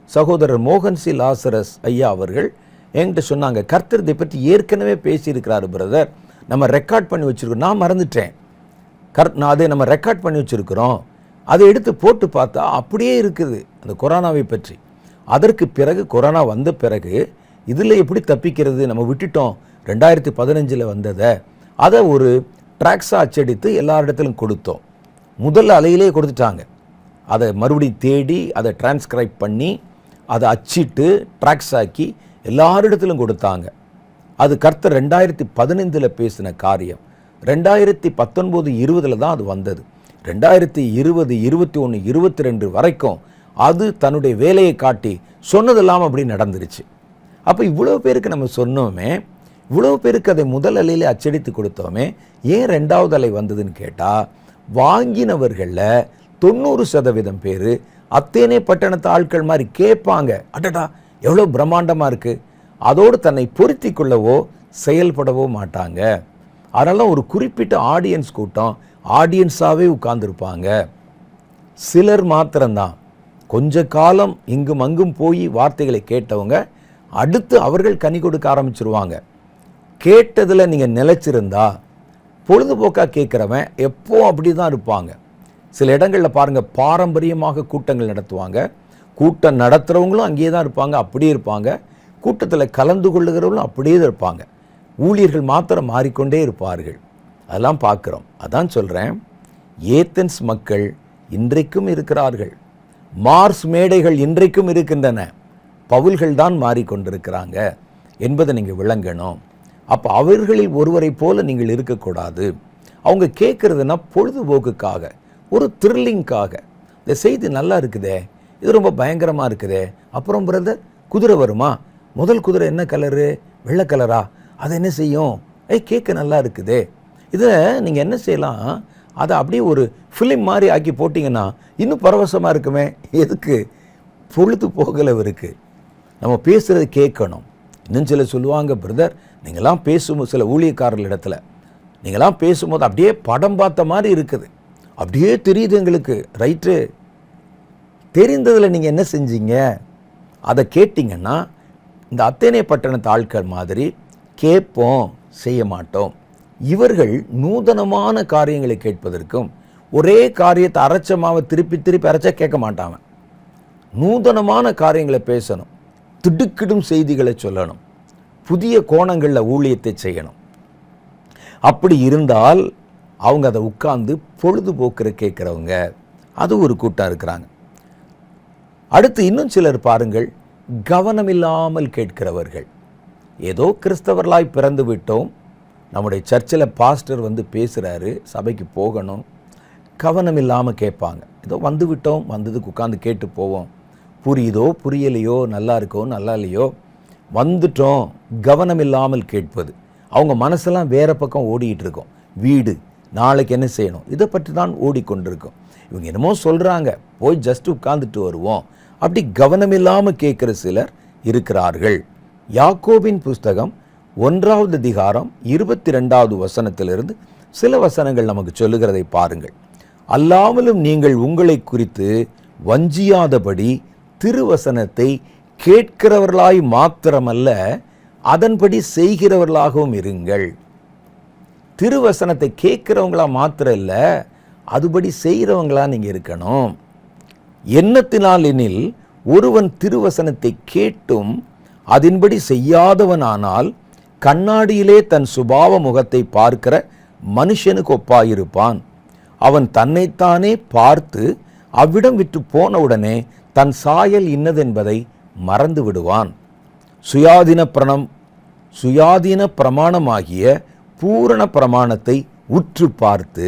சகோதரர் மோகன் சி லாசரஸ் ஐயா அவர்கள் என்கிட்ட சொன்னாங்க, கர்த்தர் இதை பற்றி ஏற்கனவே பேசியிருக்கிறாரு பிரதர், நம்ம ரெக்கார்ட் பண்ணி வச்சுருக்கோம். நான் மறந்துட்டேன், நான் அதை நம்ம ரெக்கார்ட் பண்ணி வச்சுருக்கிறோம். அதை எடுத்து போட்டு பார்த்தா அப்படியே இருக்குது அந்த கொரோனாவை பற்றி. அதற்கு பிறகு கொரோனா வந்த பிறகு இதில் எப்படி தப்பிக்கிறது, நம்ம விட்டுட்டோம் 2015 வந்ததை. அதை ஒரு ட்ராக்ஸாக அச்சடித்து எல்லா இடத்திலும் கொடுத்தோம். முதல் அலையிலே கொடுத்துட்டாங்க. அதை மறுபடியும் தேடி அதை டிரான்ஸ்கிரைப் பண்ணி அதை அச்சிட்டு ட்ராக்ஸ் ஆக்கி எல்லாரிடத்திலும் கொடுத்தாங்க. அது கர்த்தர் 2015 பேசின காரியம். 2019, 20 தான் அது வந்தது. 2020, 21, 22 வரைக்கும் அது தன்னுடைய வேலையை காட்டி சொன்னதெல்லாம் அப்படி நடந்துருச்சு. அப்போ இவ்வளோ பேருக்கு நம்ம சொன்னோமே, இவ்வளோ பேருக்கு அதை முதல் அலையிலே அச்சடித்து கொடுத்தோமே, ஏன் 2வது அலை வந்ததுன்னு கேட்டால், வாங்கினவர்களில் 90% பேர் அத்தேனே பட்டணத்து ஆட்கள் மாதிரி கேட்பாங்க, அடடா எவ்வளோ பிரம்மாண்டமாக இருக்குது, அதோடு தன்னை பொருத்தி கொள்ளவோ செயல்படவோ மாட்டாங்க. அதனால ஒரு குறிப்பிட்ட ஆடியன்ஸ் கூட்டம் ஆடியன்ஸாகவே உட்கார்ந்துருப்பாங்க. சிலர் மாத்திரம்தான் கொஞ்ச காலம் இங்கும் அங்கும் போய் வார்த்தைகளை கேட்டவங்க அடுத்து அவர்கள் கனி கொடுக்க ஆரம்பிச்சிருவாங்க. கேட்டதில் நீங்கள் நிலைச்சிருந்தா, பொழுதுபோக்காக கேட்குறவன் எப்போ அப்படி தான் இருப்பாங்க. சில இடங்களில் பாருங்கள், பாரம்பரியமாக கூட்டங்கள் நடத்துவாங்க. கூட்டம் நடத்துகிறவங்களும் அங்கேயே தான் இருப்பாங்க, அப்படியே இருப்பாங்க. கூட்டத்தில் கலந்து கொள்ளுகிறவங்களும் அப்படியே தான் இருப்பாங்க. ஊழியர்கள் மாத்திரம் மாறிக்கொண்டே இருப்பார்கள். அதெல்லாம் பார்க்குறோம். அதான் சொல்கிறேன், ஏத்தன்ஸ் மக்கள் இன்றைக்கும் இருக்கிறார்கள். மார்ஸ் மேடைகள் இன்றைக்கும் இருக்கின்றன. பவுல்கள் தான் மாறிக்கொண்டிருக்கிறாங்க என்பதை நீங்கள் விளங்கணும். அப்போ அவர்களில் ஒருவரை போல நீங்கள் இருக்கக்கூடாது. அவங்க கேட்குறதுனா பொழுதுபோக்குக்காக, ஒரு த்ரில்லிங்காக. இந்த செய்தி நல்லா இருக்குதே, இது ரொம்ப பயங்கரமாக இருக்குதே, அப்புறம் பிரதர் குதிரை வருமா, முதல் குதிரை என்ன கலரு, வெள்ளை கலரா, அது என்ன செய்யும், கேட்க நல்லா இருக்குதே. இதை நீங்கள் என்ன செய்யலாம், அதை அப்படியே ஒரு ஃபிலிம் மாதிரி ஆக்கி போட்டிங்கன்னா இன்னும் பரவசமாக இருக்குமே. எதுக்கு? பொழுது போகலை இருக்குது. நம்ம பேசுகிறது கேட்கணும். இன்னும் சில சொல்லுவாங்க, பிரதர் நீங்களாம் பேசும்போது, சில ஊழியக்காரர்கள் இடத்துல நீங்களாம் பேசும்போது அப்படியே படம் பார்த்த மாதிரி இருக்குது, அப்படியே தெரியுது எங்களுக்கு. ரைட்டு, தெரிந்ததில் நீங்கள் என்ன செஞ்சீங்க? அதை கேட்டிங்கன்னா இந்த அத்தேனே பட்டணத்து ஆட்கள் மாதிரி கேட்போம், செய்ய மாட்டோம். இவர்கள் நூதனமான காரியங்களை கேட்பதற்கும், ஒரே காரியத்தை அரைச்சமாவை திருப்பி திருப்பி அரைச்சா கேட்க மாட்டாங்க. நூதனமான காரியங்களை பேசணும், திடுக்கிடும் செய்திகளை சொல்லணும், புதிய கோணங்களில் ஊழியத்தை செய்யணும். அப்படி இருந்தால் அவங்க அதை உட்கார்ந்து பொழுதுபோக்குற கேட்குறவங்க, அது ஒரு கூட்டம் இருக்கிறாங்க. அடுத்து இன்னும் சிலர் பாருங்கள், கவனமில்லாமல் கேட்கிறவர்கள். ஏதோ கிறிஸ்தவர்களாய் பிறந்து விட்டோம், நம்முடைய சர்ச்சில் பாஸ்டர் வந்து பேசுகிறாரு, சபைக்கு போகணும், கவனம் இல்லாமல் கேட்பாங்க. ஏதோ வந்து விட்டோம், வந்ததுக்கு உட்காந்து கேட்டு போவோம், புரியுதோ புரியலையோ, நல்லா இருக்கோ நல்லா இல்லையோ, வந்துட்டோம். கவனம் இல்லாமல் கேட்பது. அவங்க மனசெல்லாம் வேறு பக்கம் ஓடிக்கிட்டு இருக்கோம். வீடு, நாளைக்கு என்ன செய்யணும், இதை பற்றி தான் ஓடிக்கொண்டிருக்கும். இவங்க என்னமோ சொல்கிறாங்க, போய் ஜஸ்ட் உட்காந்துட்டு வருவோம், அப்படி கவனம் இல்லாமல் கேட்குற சிலர் இருக்கிறார்கள். யாக்கோபின் புஸ்தகம் 1வது அதிகாரம் 22வது வசனத்திலிருந்து சில வசனங்கள் நமக்கு சொல்லுகிறதை பாருங்கள். அல்லாமலும் நீங்கள் உங்களை குறித்து வஞ்சியாதபடி திருவசனத்தை கேட்கிறவர்களாய் மாத்திரமல்ல, அதன்படி செய்கிறவர்களாகவும் இருங்கள். திருவசனத்தை கேட்கிறவங்களா மாத்திரம் இல்லை, அதுபடி செய்கிறவங்களா நீங்கள் இருக்கணும். எண்ணத்தினால் எனில் ஒருவன் திருவசனத்தை கேட்டும் அதன்படி செய்யாதவனானால் கண்ணாடியிலே தன் சுபாவ முகத்தை பார்க்கிற மனுஷனுக்கு ஒப்பாயிருப்பான். அவன் தன்னைத்தானே பார்த்து அவ்விடம் விட்டு போனவுடனே தன் சாயல் இன்னதென்பதை மறந்து விடுவான். சுயாதீன பிரமாணமாகிய பூரண பிரமாணத்தை உற்று பார்த்து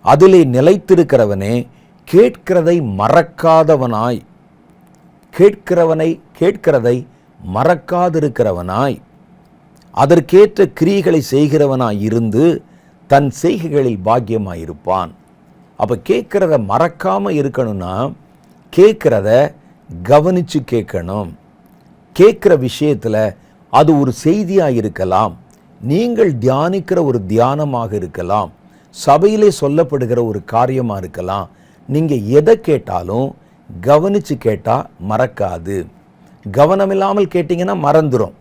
அதிலே நிலைத்திருக்கிறவனே கேட்கிறதை மறக்காதிருக்கிறவனாய் அதற்கேற்ற கிரியைகளை செய்கிறவனாய் இருந்து தன் செய்கைகளில் பாக்கியமாயிருப்பான். அப்போ கேட்கிறத மறக்காமல் இருக்கணும்னா கேட்கிறத கவனித்து கேட்கணும். கேட்குற விஷயத்தில் அது ஒரு செய்தியாக இருக்கலாம், நீங்கள் தியானிக்கிற ஒரு தியானமாக இருக்கலாம், சபையிலே சொல்லப்படுகிற ஒரு காரியமாக இருக்கலாம். நீங்கள் எதை கேட்டாலும் கவனித்து கேட்டால் மறக்காது. கவனமில்லாமல் கேட்டிங்கன்னா மறந்துடும்.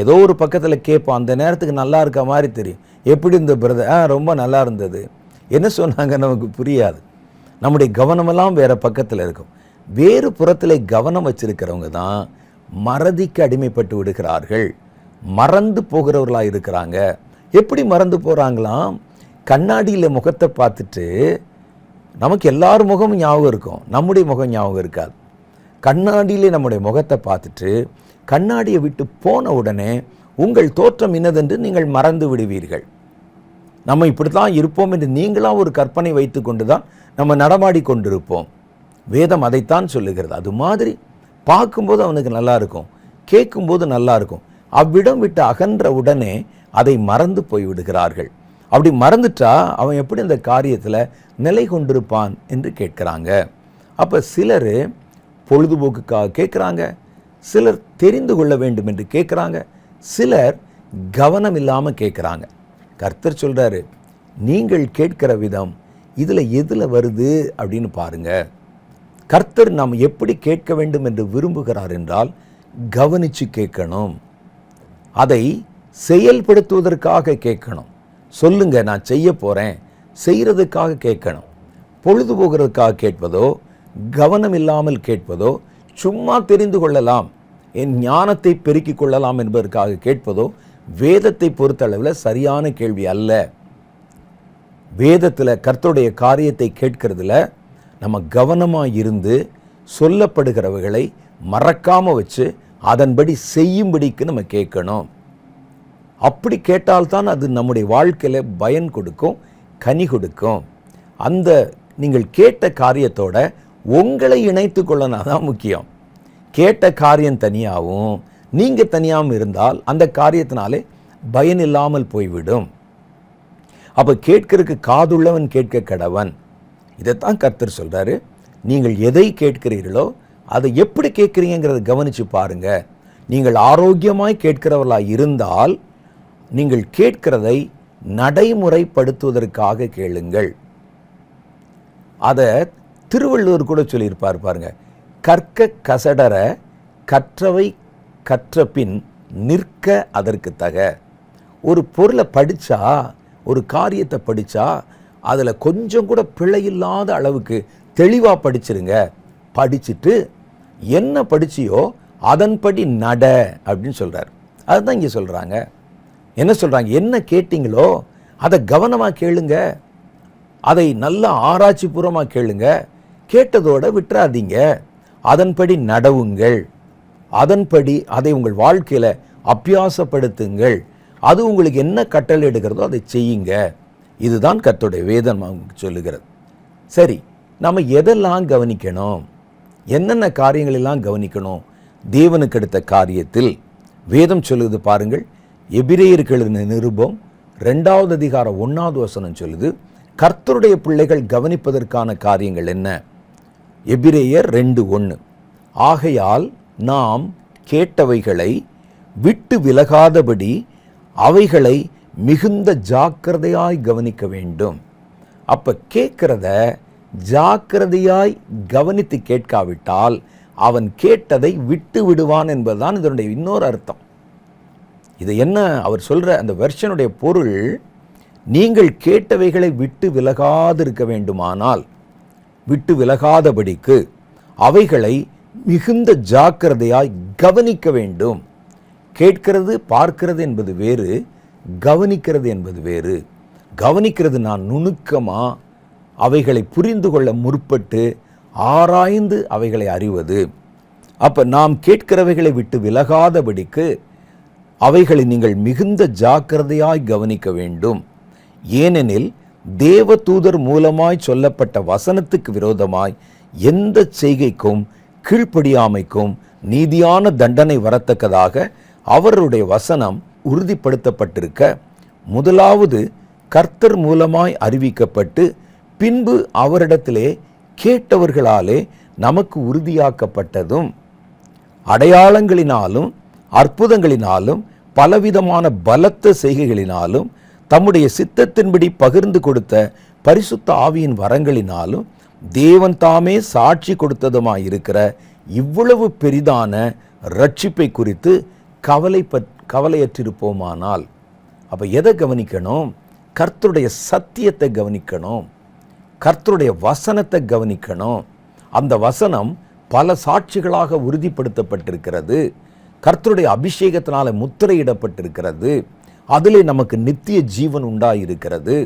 ஏதோ ஒரு பக்கத்தில் கேட்போம், அந்த நேரத்துக்கு நல்லா இருக்க மாதிரி தெரியும். எப்படி இந்த பிரதர், ரொம்ப நல்லா இருந்தது, என்ன சொன்னாங்க நமக்கு புரியாது. நம்முடைய கவனமெல்லாம் வேறு பக்கத்தில் இருக்கும். வேறு புறத்தில் கவனம் வச்சிருக்கிறவங்க தான் மறதிக்கு அடிமைப்பட்டு விடுகிறார்கள், மறந்து போகிறவர்களாக இருக்கிறாங்க. எப்படி மறந்து போகிறாங்களாம்? கண்ணாடியில் முகத்தை பார்த்துட்டு நமக்கு எல்லார் முகமும் ஞாபகம் இருக்கும், நம்முடைய முகம் ஞாபகம் இருக்காது. கண்ணாடியிலே நம்முடைய முகத்தை பார்த்துட்டு கண்ணாடியை விட்டு போன உடனே உங்கள் தோற்றம் இன்னதென்று நீங்கள் மறந்து விடுவீர்கள். நம்ம இப்படி தான் இருப்போம் என்று நீங்களாக ஒரு கற்பனை வைத்து கொண்டு தான் நம்ம நடமாடி கொண்டிருப்போம். வேதம் அதைத்தான் சொல்லுகிறது. அது மாதிரி பார்க்கும்போது அவனுக்கு நல்லா இருக்கும், கேட்கும்போது நல்லா இருக்கும், அவ்விடம் விட்டு அகன்ற உடனே அதை மறந்து போய் விடுகிறார்கள். அப்படி மறந்துட்டா அவன் எப்படி அந்த காரியத்தில் நிலை கொண்டிருப்பான் என்று கேட்குறாங்க. அப்போ சிலர் பொழுதுபோக்குக்காக கேட்குறாங்க, சிலர் தெரிந்து கொள்ள வேண்டும் என்று கேட்குறாங்க, சிலர் கவனம் இல்லாமல் கேட்குறாங்க. கர்த்தர் சொல்கிறாரு, நீங்கள் கேட்கிற விதம் இதில் எதில் வருது அப்படின்னு பாருங்க. கர்த்தர் நாம் எப்படி கேட்க வேண்டும் என்று விரும்புகிறார் என்றால் கவனித்து கேட்கணும். அதை செயல்படுத்துவதற்காக கேட்கணும். சொல்லுங்க, நான் செய்ய போறேன், செய்யறதுக்காக கேட்கணும். பொழுது போகிறதுக்காக கேட்பதோ, கவனம் இல்லாமல் கேட்பதோ, சும்மா தெரிந்து கொள்ளலாம், என் ஞானத்தை பெருக்கிக் கொள்ளலாம் என்பதற்காக கேட்பதோ வேதத்தை பொறுத்தளவில் சரியான கேள்வி அல்ல. வேதத்தில் கர்த்தருடைய காரியத்தை கேட்கறதுல நம்ம கவனமாக இருந்து சொல்லப்படுகிறவர்களை மறக்காம வச்சு அதன்படி செய்யும்படிக்கு நம்ம கேட்கணும். அப்படி கேட்டால்தான் அது நம்முடைய வாழ்க்கையில் பயன் கொடுக்கும், கனி கொடுக்கும். அந்த நீங்கள் கேட்ட காரியத்தோட உங்களை இணைத்து கொள்ளணும், தான் முக்கியம். கேட்ட காரியம் தனியாகவும் நீங்கள் தனியாகவும் இருந்தால் அந்த காரியத்தினாலே பயன் இல்லாமல் போய்விடும். அப்போ கேட்கறதுக்கு காதுள்ளவன் கேட்க கடவன். இதைத்தான் கர்த்தர் சொல்றாரு. நீங்கள் எதை கேட்கிறீர்களோ அதை எப்படி கேட்குறீங்கிறத கவனித்து பாருங்க. நீங்கள் ஆரோக்கியமாய் கேட்கிறவர்களாக இருந்தால் நீங்கள் கேட்கிறதை நடைமுறைப்படுத்துவதற்காக கேளுங்கள். அதை திருவள்ளுவர் கூட சொல்லியிருப்பார் பாருங்க, கற்க கசடர கற்றவை கற்ற பின் நிற்க அதற்கு தக. ஒரு பொருளை படித்தா, ஒரு காரியத்தை படித்தா அதில் கொஞ்சம் கூட பிழையில்லாத அளவுக்கு தெளிவாக படிச்சிருங்க. படிச்சுட்டு என்ன படிச்சியோ அதன்படி நட அப்படின்னு சொல்கிறார். அதுதான் இங்கே சொல்கிறாங்க. என்ன சொல்கிறாங்க? என்ன கேட்டீங்களோ அதை கவனமாக கேளுங்க, அதை நல்லா ஆராய்ச்சி பூர்வமாக கேளுங்க. கேட்டதோடு விட்டுறாதீங்க, அதன்படி நடவுங்கள், அதன்படி அதை உங்கள் வாழ்க்கையில் அபியாசப்படுத்துங்கள். அது உங்களுக்கு என்ன கட்டளை எடுக்கிறதோ அதை செய்யுங்க. இதுதான் கர்த்தருடைய வேதம் சொல்லுகிறது. சரி, நம்ம எதெல்லாம் கவனிக்கணும், என்னென்ன காரியங்களெல்லாம் கவனிக்கணும்? தேவனுக்கு எடுத்த காரியத்தில் வேதம் சொல்லுது பாருங்கள். எபிரேயருக்கு எழுதின நிருபம் 2வது அதிகாரம் 1வது வசனம் சொல்லுது, கர்த்தருடைய பிள்ளைகள் கவனிப்பதற்கான காரியங்கள் என்ன? எபிரேயர் 2:1. ஆகையால் நாம் கேட்டவைகளை விட்டு விலகாதபடி அவைகளை மிகுந்த ஜாக்கிரதையாய் கவனிக்க வேண்டும். அப்ப கேட்கிறத ஜாக்கிரதையாய் கவனித்து கேட்காவிட்டால் அவன் கேட்டதை விட்டு விடுவான் என்பதுதான் இதனுடைய இன்னொரு அர்த்தம். இது என்ன அவர் சொல்ற அந்த வெர்ஷனுடைய பொருள், நீங்கள் கேட்டவைகளை விட்டு விலகாதிருக்க வேண்டுமானால், விட்டு விலகாதபடிக்கு அவைகளை மிகுந்த ஜாக்கிரதையாய் கவனிக்க வேண்டும். கேட்கிறது பார்க்கிறது என்பது வேறு, கவனிக்கிறது என்பது வேறு. கவனிக்கிறது நான் நுணுக்கமா அவைகளை புரிந்து கொள்ள முற்பட்டு ஆராய்ந்து அவைகளை அறிவது. அப்ப நாம் கேட்கிறவைகளை விட்டு விலகாதபடிக்கு அவைகளை நீங்கள் மிகுந்த ஜாக்கிரதையாய் கவனிக்க வேண்டும். ஏனெனில் தேவ தூதர் மூலமாய் சொல்லப்பட்ட வசனத்துக்கு விரோதமாய் எந்த செய்கைக்கும் கீழ்ப்படியாமைக்கும் நீதியான தண்டனை வரத்தக்கதாக அவருடைய வசனம் உறுதிப்படுத்தப்பட்டிருக்க, முதலாவது கர்த்தர் மூலமாய் அறிவிக்கப்பட்டு பின்பு அவரிடத்திலே கேட்டவர்களாலே நமக்கு உறுதியாக்கப்பட்டதும், அடையாளங்களினாலும் அற்புதங்களினாலும் பலவிதமான பலத்த செய்கைகளினாலும் தம்முடைய சித்தத்தின்படி பகிர்ந்து கொடுத்த பரிசுத்த ஆவியின் வரங்களினாலும் தேவன் தாமே சாட்சி கொடுத்ததுமாயிருக்கிற இவ்வளவு பெரிதான ரட்சிப்பை குறித்து கவலையற்றிருப்போமானால். அப்ப எதை கவனிக்கணும்? கர்த்தருடைய சத்தியத்தை கவனிக்கணும், கர்த்தருடைய வசனத்தை கவனிக்கணும். அந்த வசனம் பல சாட்சிகளாக உறுதிப்படுத்தப்பட்டிருக்கிறது, கர்த்தருடைய அபிஷேகத்தினால முத்திரையிடப்பட்டிருக்கிறது. அதிலே நமக்கு நித்திய ஜீவன் உண்டாயிருக்கிறது.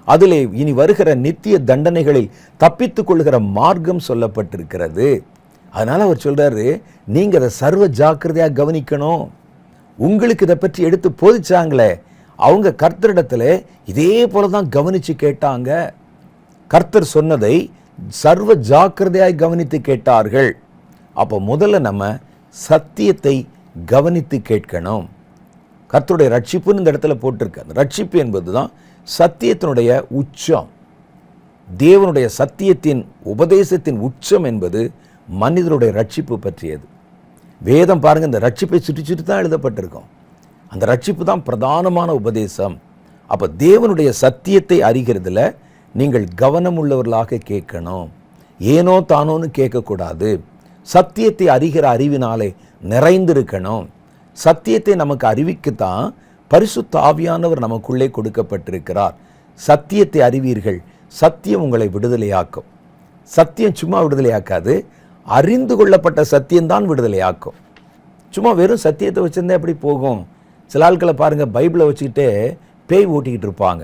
அதிலே இனி வருகிற நித்திய தண்டனைகளில் தப்பித்துக் கொள்கிற மார்க்கம் சொல்லப்பட்டிருக்கிறது. அதனால அவர் சொல்றாரு, நீங்க அதை சர்வ ஜாக்கிரதையாக கவனிக்கணும். உங்களுக்கு இதை பற்றி எடுத்து போதிச்சாங்களே, அவங்க கர்த்தரிடத்துல இதே போலதான் கவனிச்சு கேட்டாங்க. கர்த்தர் சொன்னதை சர்வ ஜாக்கிரதையாய் கவனித்து கேட்டார்கள். அப்போ முதல்ல நம்ம சத்தியத்தை கவனித்து கேட்கணும். கர்த்தருடைய ரட்சிப்புன்னு இந்த இடத்துல போட்டிருக்கு. அந்த ரட்சிப்பு என்பதுதான் சத்தியத்தினுடைய உச்சம். தேவனுடைய சத்தியத்தின் உபதேசத்தின் உச்சம் என்பது மனிதனுடைய ரட்சிப்பு பற்றியது. வேதம் பாருங்க, இந்த ரட்சிப்பை சுற்றி சுற்றி தான் எழுதப்பட்டிருக்கும். அந்த ரட்சிப்பு தான் பிரதானமான உபதேசம். அப்போ தேவனுடைய சத்தியத்தை அறிகிறதுல நீங்கள் கவனம் உள்ளவர்களாக கேட்கணும். ஏனோ தானோன்னு கேட்கக்கூடாது. சத்தியத்தை அறிகிற அறிவினாலே நிறைந்திருக்கணும். சத்தியத்தை நமக்கு அறிவிக்கத்தான் பரிசுத்த ஆவியானவர் நமக்குள்ளே கொடுக்கப்பட்டிருக்கிறார். சத்தியத்தை அறிவீர்கள், சத்தியம் உங்களை விடுதலையாக்கும். சத்தியம் சும்மா விடுதலையாக்காது, அறிந்து கொள்ளப்பட்ட சத்தியம்தான் விடுதலையாக்கும். சும்மா வெறும் சத்தியத்தை வச்சுருந்தா எப்படி போகும்? சில ஆட்களை பாருங்கள், பைபிளை வச்சுக்கிட்டே பேய் ஓட்டிக்கிட்டு இருப்பாங்க.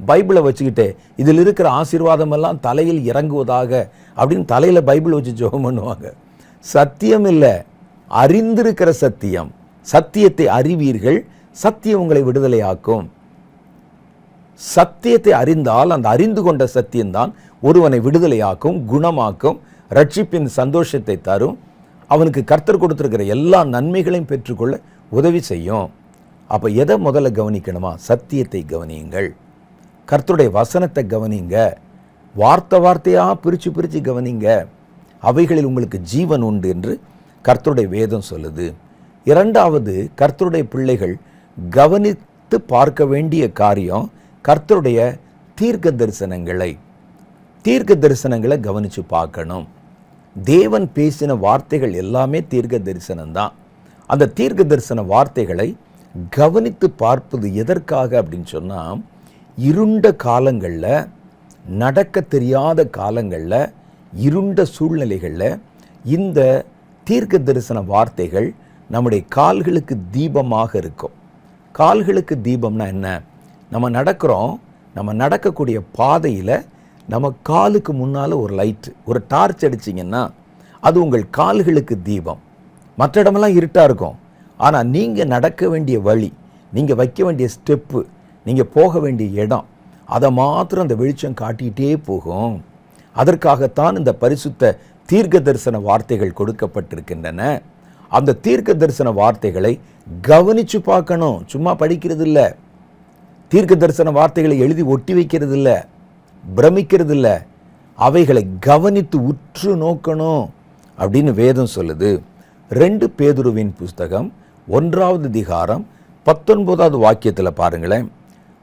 பைபிளை வச்சுக்கிட்டு இதில் இருக்கிற ஆசீர்வாதமெல்லாம் தலையில் இறங்குவதாக அப்படின்னு தலையில் பைபிள் வச்சு ஜெபம் பண்ணுவாங்க. சத்தியம் இல்லை, அறிந்திருக்கிற சத்தியம். சத்தியத்தை அறிவீர்கள், சத்தியம் உங்களை விடுதலையாக்கும். சத்தியத்தை அறிந்தால் அந்த அறிந்து கொண்ட சத்தியம்தான் ஒருவனை விடுதலையாக்கும், குணமாக்கும், ரட்சிப்பின் சந்தோஷத்தை தரும், அவனுக்கு கர்த்தர் கொடுத்திருக்கிற எல்லா நன்மைகளையும் பெற்றுக்கொள்ள உதவி செய்யும். அப்போ எதை முதல்ல கவனிக்கணுமா? சத்தியத்தை கவனியுங்கள், கர்த்தருடைய வசனத்தை கவனிங்க, வார்த்தை வார்த்தையாக பிரித்து கவனிங்க. அவைகளில் உங்களுக்கு ஜீவன் உண்டு என்று கர்த்தருடைய வேதம் சொல்லுது. இரண்டாவது, கர்த்தருடைய பிள்ளைகள் கவனித்து பார்க்க வேண்டிய காரியம் கர்த்தருடைய தீர்க்க தரிசனங்களை கவனித்து பார்க்கணும். தேவன் பேசின வார்த்தைகள் எல்லாமே தீர்க்க தரிசனம்தான். அந்த தீர்க்க தரிசன வார்த்தைகளை கவனித்து பார்ப்பது எதற்காக அப்படின்னு சொன்னால், இருண்ட காலங்களில், நடக்க தெரியாத காலங்களில், இருண்ட சூழ்நிலைகளில் இந்த தீர்க்க தரிசன வார்த்தைகள் நம்முடைய கால்களுக்கு தீபமாக இருக்கும். கால்களுக்கு தீபம்னா என்ன? நம்ம நடக்கிறோம், நம்ம நடக்கக்கூடிய பாதையில் நம்ம காலுக்கு முன்னால் ஒரு லைட்டு, ஒரு டார்ச் அடிச்சிங்கன்னா அது உங்கள் கால்களுக்கு தீபம். மற்ற இடமெல்லாம் இருட்டாக இருக்கும். ஆனால் நீங்கள் நடக்க வேண்டிய வழி, நீங்கள் வைக்க வேண்டிய ஸ்டெப்பு, நீங்கள் போக வேண்டிய இடம், அதை மாத்திரம் அந்த வெளிச்சம் காட்டிகிட்டே போகும். அதற்காகத்தான் இந்த பரிசுத்த தீர்க்க தரிசன வார்த்தைகள் கொடுக்கப்பட்டிருக்கின்றன. அந்த தீர்க்க தரிசன வார்த்தைகளை கவனித்து பார்க்கணும். சும்மா படிக்கிறது இல்லை, தீர்க்க தரிசன வார்த்தைகளை எழுதி ஒட்டி வைக்கிறது இல்லை, பிரமிக்கிறது இல்லை, அவைகளை கவனித்து உற்று நோக்கணும் அப்படின்னு வேதம் சொல்லுது. 2 பேதுருவின் புஸ்தகம் 1வது அதிகாரம் 19வது வாக்கியத்தில் பாருங்களேன்,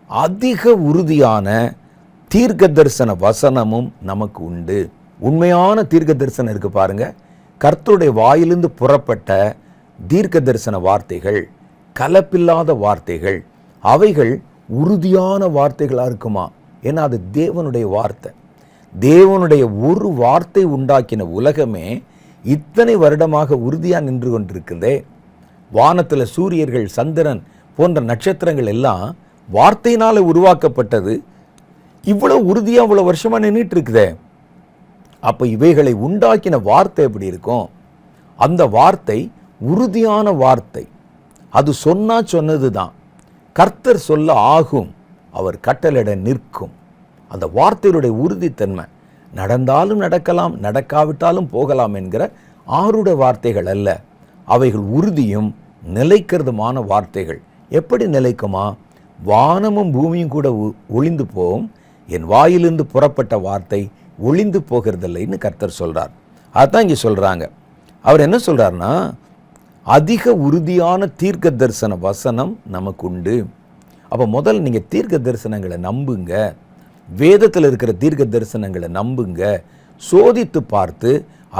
அதிக உறுதியான தீர்க்க தரிசன வசனமும் நமக்கு உண்டு. உண்மையான தீர்க்க தரிசனம் இருக்கு பாருங்க, கர்த்தருடைய வாயிலிருந்து புறப்பட்ட தீர்க்க தரிசன வார்த்தைகள், கலப்பில்லாத வார்த்தைகள், அவைகள் உறுதியான வார்த்தைகளாக இருக்குமா? ஏன்னா அது தேவனுடைய வார்த்தை. தேவனுடைய ஒரு வார்த்தை உண்டாக்கின உலகமே இத்தனை வருடமாக உறுதியாக நின்று கொண்டிருக்கிறதே. வானத்தில் சூரியர்கள், சந்திரன் போன்ற நட்சத்திரங்கள் எல்லாம் வார்த்தையினால் உருவாக்கப்பட்டது. இவ்வளோ உறுதியாக இவ்வளோ வருஷமாக நின்றுட்டு இருக்குதே. அப்போ இவைகளை உண்டாக்கின வார்த்தை எப்படி இருக்கும்? அந்த வார்த்தை உறுதியான வார்த்தை. அது சொன்னது தான். கர்த்தர் சொல்ல ஆகும், அவர் கட்டளையிட நிற்கும். அந்த வார்த்தையுடைய உறுதித்தன்மை, நடந்தாலும் நடக்கலாம், நடக்காவிட்டாலும் போகலாம் என்கிற ஆருட வார்த்தைகள் அல்ல. அவைகள் உறுதியும் நிலைக்கிறதுமான வார்த்தைகள். எப்படி நிலைக்குமா? வானமும் பூமியும் கூட ஒளிந்து போகும், என் வாயிலிருந்து புறப்பட்ட வார்த்தை ஒளிந்து போகிறதில்லைன்னு கர்த்தர் சொல்கிறார். அதுதான் இங்கே சொல்கிறாங்க. அவர் என்ன சொல்கிறாருன்னா, அதிக உறுதியான தீர்க்க தரிசன வசனம் நமக்கு உண்டு. அப்போ முதல்ல நீங்கள் தீர்க்க தரிசனங்களை நம்புங்க, வேதத்தில் இருக்கிற தீர்க்க தரிசனங்களை நம்புங்க. சோதித்து பார்த்து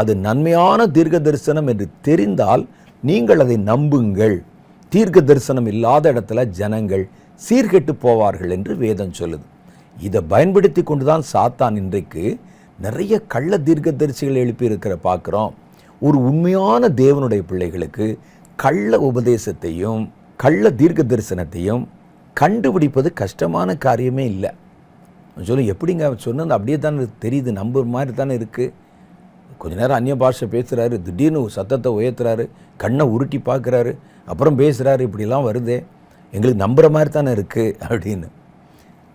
அது நன்மையான தீர்க்க தரிசனம் என்று தெரிந்தால் நீங்கள் அதை நம்புங்கள். தீர்க்க தரிசனம் இல்லாத இடத்துல ஜனங்கள் சீர்கெட்டு போவார்கள் என்று வேதம் சொல்லுது. இதை பயன்படுத்தி கொண்டு தான் சாத்தான் இன்றைக்கு நிறைய கள்ள தீர்க்க தரிசிகள் எழுப்பி இருக்கிற பார்க்குறோம். ஒரு உண்மையான தேவனுடைய பிள்ளைகளுக்கு கள்ள உபதேசத்தையும் கள்ள தீர்க்க தரிசனத்தையும் கண்டுபிடிப்பது கஷ்டமான காரியமே இல்லை. சொல்லு, எப்படிங்க சொன்னது அப்படியே தானே தெரியுது, நம்புற மாதிரி தானே இருக்குது. கொஞ்ச நேரம் அந்நிய பாஷை பேசுகிறாரு, திடீர்னு சத்தத்தை உயர்த்துறாரு, கண்ணை உருட்டி பார்க்குறாரு, அப்புறம் பேசுகிறாரு, இப்படிலாம் வருதே, எங்களுக்கு நம்புகிற மாதிரி தானே இருக்குது அப்படின்னு.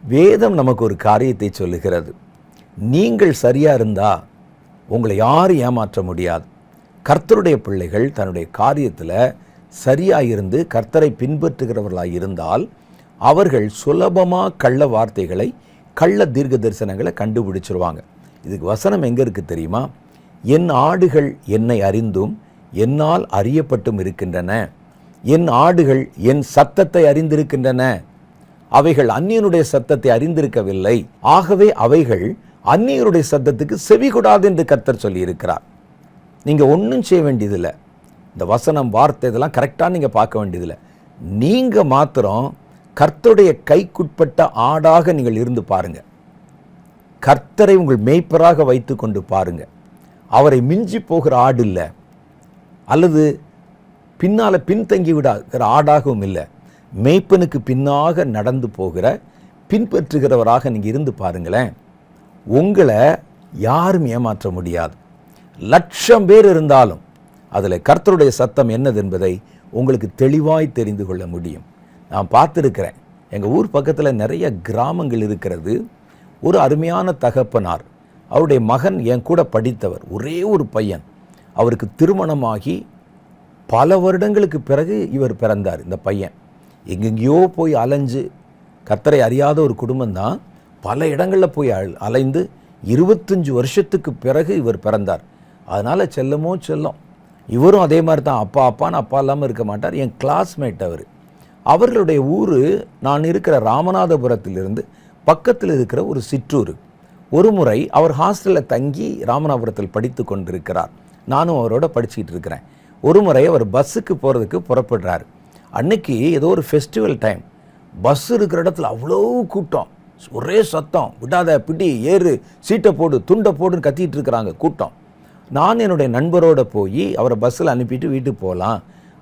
வேதம் நமக்கு ஒரு காரியத்தை சொல்லுகிறது. நீங்கள் சரியாக இருந்தால் உங்களை யாரும் ஏமாற்ற முடியாது. கர்த்தருடைய பிள்ளைகள் தன்னுடைய காரியத்தில் சரியாக இருந்து கர்த்தரை பின்பற்றுகிறவர்களாக இருந்தால் அவர்கள் சுலபமாக கள்ள வார்த்தைகளை, கள்ள தீர்க்க தரிசனங்களை கண்டுபிடிச்சிருவாங்க. இதுக்கு வசனம் எங்கே இருக்குது தெரியுமா? என் ஆடுகள் என்னை அறிந்தும் என்னால் அறியப்பட்டும் இருக்கின்றன. என் ஆடுகள் என் சத்தத்தை அறிந்திருக்கின்றன. அவைகள் அந்நியனுடைய சத்தத்தை அறிந்திருக்கவில்லை. ஆகவே அவைகள் அந்நியருடைய சத்தத்துக்கு செவி கொடாது என்று கர்த்தர் சொல்லியிருக்கிறார். நீங்கள் ஒன்றும் செய்ய வேண்டியதில்லை. இந்த வசனம், வார்த்தை இதெல்லாம் கரெக்டாக நீங்கள் பார்க்க வேண்டியதில்லை. நீங்கள் மாத்திரம் கர்த்தருடைய கைக்குட்பட்ட ஆடாக நீங்கள் இருந்து பாருங்க. கர்த்தரை உங்கள் மேய்ப்பராக வைத்து கொண்டு பாருங்க. அவரை மிஞ்சி போகிற ஆடு இல்லை, அல்லது பின்னால பின்தங்கி விடாகிற ஆடாகவும் இல்லை. மேய்ப்பனுக்கு பின்னாக நடந்து போகிற பின்பற்றுகிறவராக நீங்கள் இருந்து பாருங்களேன். உங்களை யாரும் ஏமாற்ற முடியாது. 1,00,000 பேர் இருந்தாலும் அதில் கர்த்தருடைய சத்தம் என்னது என்பதை உங்களுக்கு தெளிவாய் தெரிந்து கொள்ள முடியும். நான் பார்த்துருக்கிறேன், எங்கள் ஊர் பக்கத்தில் நிறைய கிராமங்கள் இருக்கிறது. ஒரு அருமையான தகப்பனார், அவருடைய மகன் என் கூட படித்தவர், ஒரே ஒரு பையன். அவருக்கு திருமணமாகி பல வருடங்களுக்கு பிறகு இவர் பிறந்தார். இந்த பையன் எங்கெங்கேயோ போய் அலைஞ்சு, கர்த்தரை அறியாத ஒரு குடும்பம்தான், பல இடங்களில் போய் அலைந்து 25 வருஷத்துக்கு பிறகு இவர் பிறந்தார். அதனால் செல்லமோ செல்லம். இவரும் அதே மாதிரி தான், அப்பா அப்பான்னு அப்பா இல்லாமல் இருக்க மாட்டார். என் கிளாஸ்மேட் அவர். அவர்களுடைய ஊர் நான் இருக்கிற ராமநாதபுரத்திலிருந்து பக்கத்தில் இருக்கிற ஒரு சிற்றூர். ஒரு முறை அவர் ஹாஸ்டலில் தங்கி ராமநாதபுரத்தில் படித்து கொண்டிருக்கிறார். நானும் அவரோட படிச்சுக்கிட்டு இருக்கிறேன். ஒரு முறை அவர் பஸ்ஸுக்கு போகிறதுக்கு புறப்படுறார். அன்னைக்கு ஏதோ ஒரு ஃபெஸ்டிவல் டைம். பஸ் இருக்கிற இடத்துல அவ்வளோ கூட்டம், ஒரே சத்தம், விடாத, பிடி, ஏறு, சீட்டை போடு, துண்டை போடுன்னு கத்திட்டு இருக்கிறாங்க கூட்டம். நான் என்னுடைய நண்பரோடு போய் அவரை பஸ்ஸில் அனுப்பிட்டு வீட்டுக்கு போகலாம்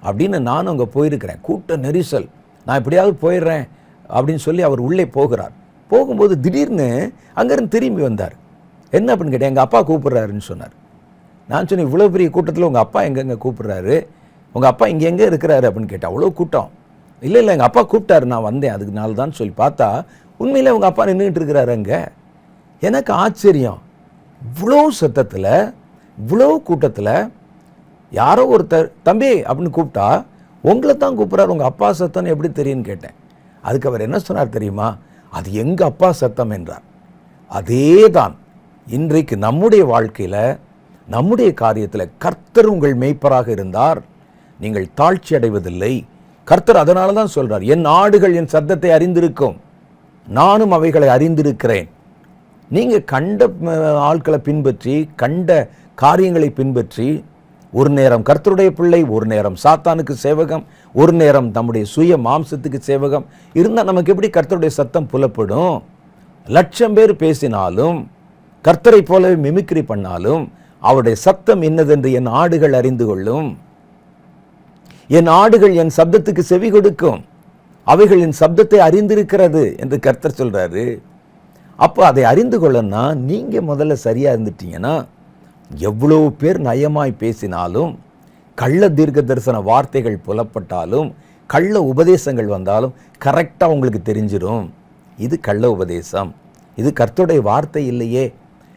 அப்படின்னு நானும் அங்கே போயிருக்கிறேன். கூட்ட நெரிசல், நான் எப்படியாவது போயிடுறேன் அப்படின்னு சொல்லி அவர் உள்ளே போகிறார். போகும்போது திடீர்னு அங்கேருந்து திரும்பி வந்தார். என்ன அப்படின்னு கேட்டேன். எங்கள் அப்பா கூப்பிட்றாருன்னு சொன்னார். நான் சொன்னேன், இவ்வளோ பெரிய கூட்டத்தில் உங்கள் அப்பா எங்கெங்கே கூப்பிட்றாரு, உங்கள் அப்பா இங்கே எங்கே இருக்கிறாரு அப்படின்னு கேட்டேன். அவ்வளோ கூட்டம். இல்லை எங்கள் அப்பா கூப்பிட்டாரு, நான் வந்தேன், அதுக்கு நாள் தான் சொல்லி பார்த்தா உண்மையிலே உங்கள் அப்பா நின்றுட்டு இருக்கிறாரு அங்கே. எனக்கு ஆச்சரியம், இவ்வளோ சத்தத்தில், இவ்வளோ கூட்டத்தில் யாரோ ஒருத்தர் தம்பி அப்படின்னு கூப்பிட்டா உங்களை தான் கூப்பிட்றாரு, உங்கள் அப்பா சத்தம்னு எப்படி தெரியும்னு கேட்டேன். அதுக்கு அவர் என்ன சொன்னார் தெரியுமா? அது எங்கள் அப்பா சத்தம் என்றார். அதே தான் இன்றைக்கு நம்முடைய வாழ்க்கையில், நம்முடைய காரியத்தில் கர்த்தர் உங்கள் மேய்ப்பராக இருந்தார், நீங்கள் தாழ்ச்சி அடைவதில்லை. கர்த்தர் அதனால தான் சொல்றார், என் ஆடுகள் என் சத்தத்தை அறிந்திருக்கும், நானும் அவைகளை அறிந்திருக்கிறேன். நீங்க கண்ட ஆட்களை பின்பற்றி, கண்ட காரியங்களை பின்பற்றி, ஒரு நேரம் கர்த்தருடைய பிள்ளை, ஒரு நேரம் சாத்தானுக்கு சேவகம், ஒரு நேரம் நம்முடைய சுய மாம்சத்துக்கு சேவகம் இருந்தால் நமக்கு எப்படி கர்த்தருடைய சத்தம் புலப்படும்? 1,00,000 பேர் பேசினாலும், கர்த்தரை போலவே மிமிக்ரி பண்ணாலும், அவருடைய சத்தம் என்னதென்று என் ஆடுகள் அறிந்து கொள்ளும். என் ஆடுகள் என் சப்தத்துக்கு செவி கொடுக்கும், அவைகளின் சப்தத்தை அறிந்திருக்கிறது என்று கர்த்தர் சொல்றாரு. அப்போ அதை அறிந்து கொள்ளனா நீங்க முதல்ல சரியா இருந்துட்டீங்கன்னா, எவ்வளவு பேர் நயமாய் பேசினாலும், கள்ள தீர்க்க தரிசன வார்த்தைகள் புலப்பட்டாலும், கள்ள உபதேசங்கள் வந்தாலும் கரெக்டாக உங்களுக்கு தெரிஞ்சிடும், இது கள்ள உபதேசம், இது கர்த்தருடைய வார்த்தை இல்லையே,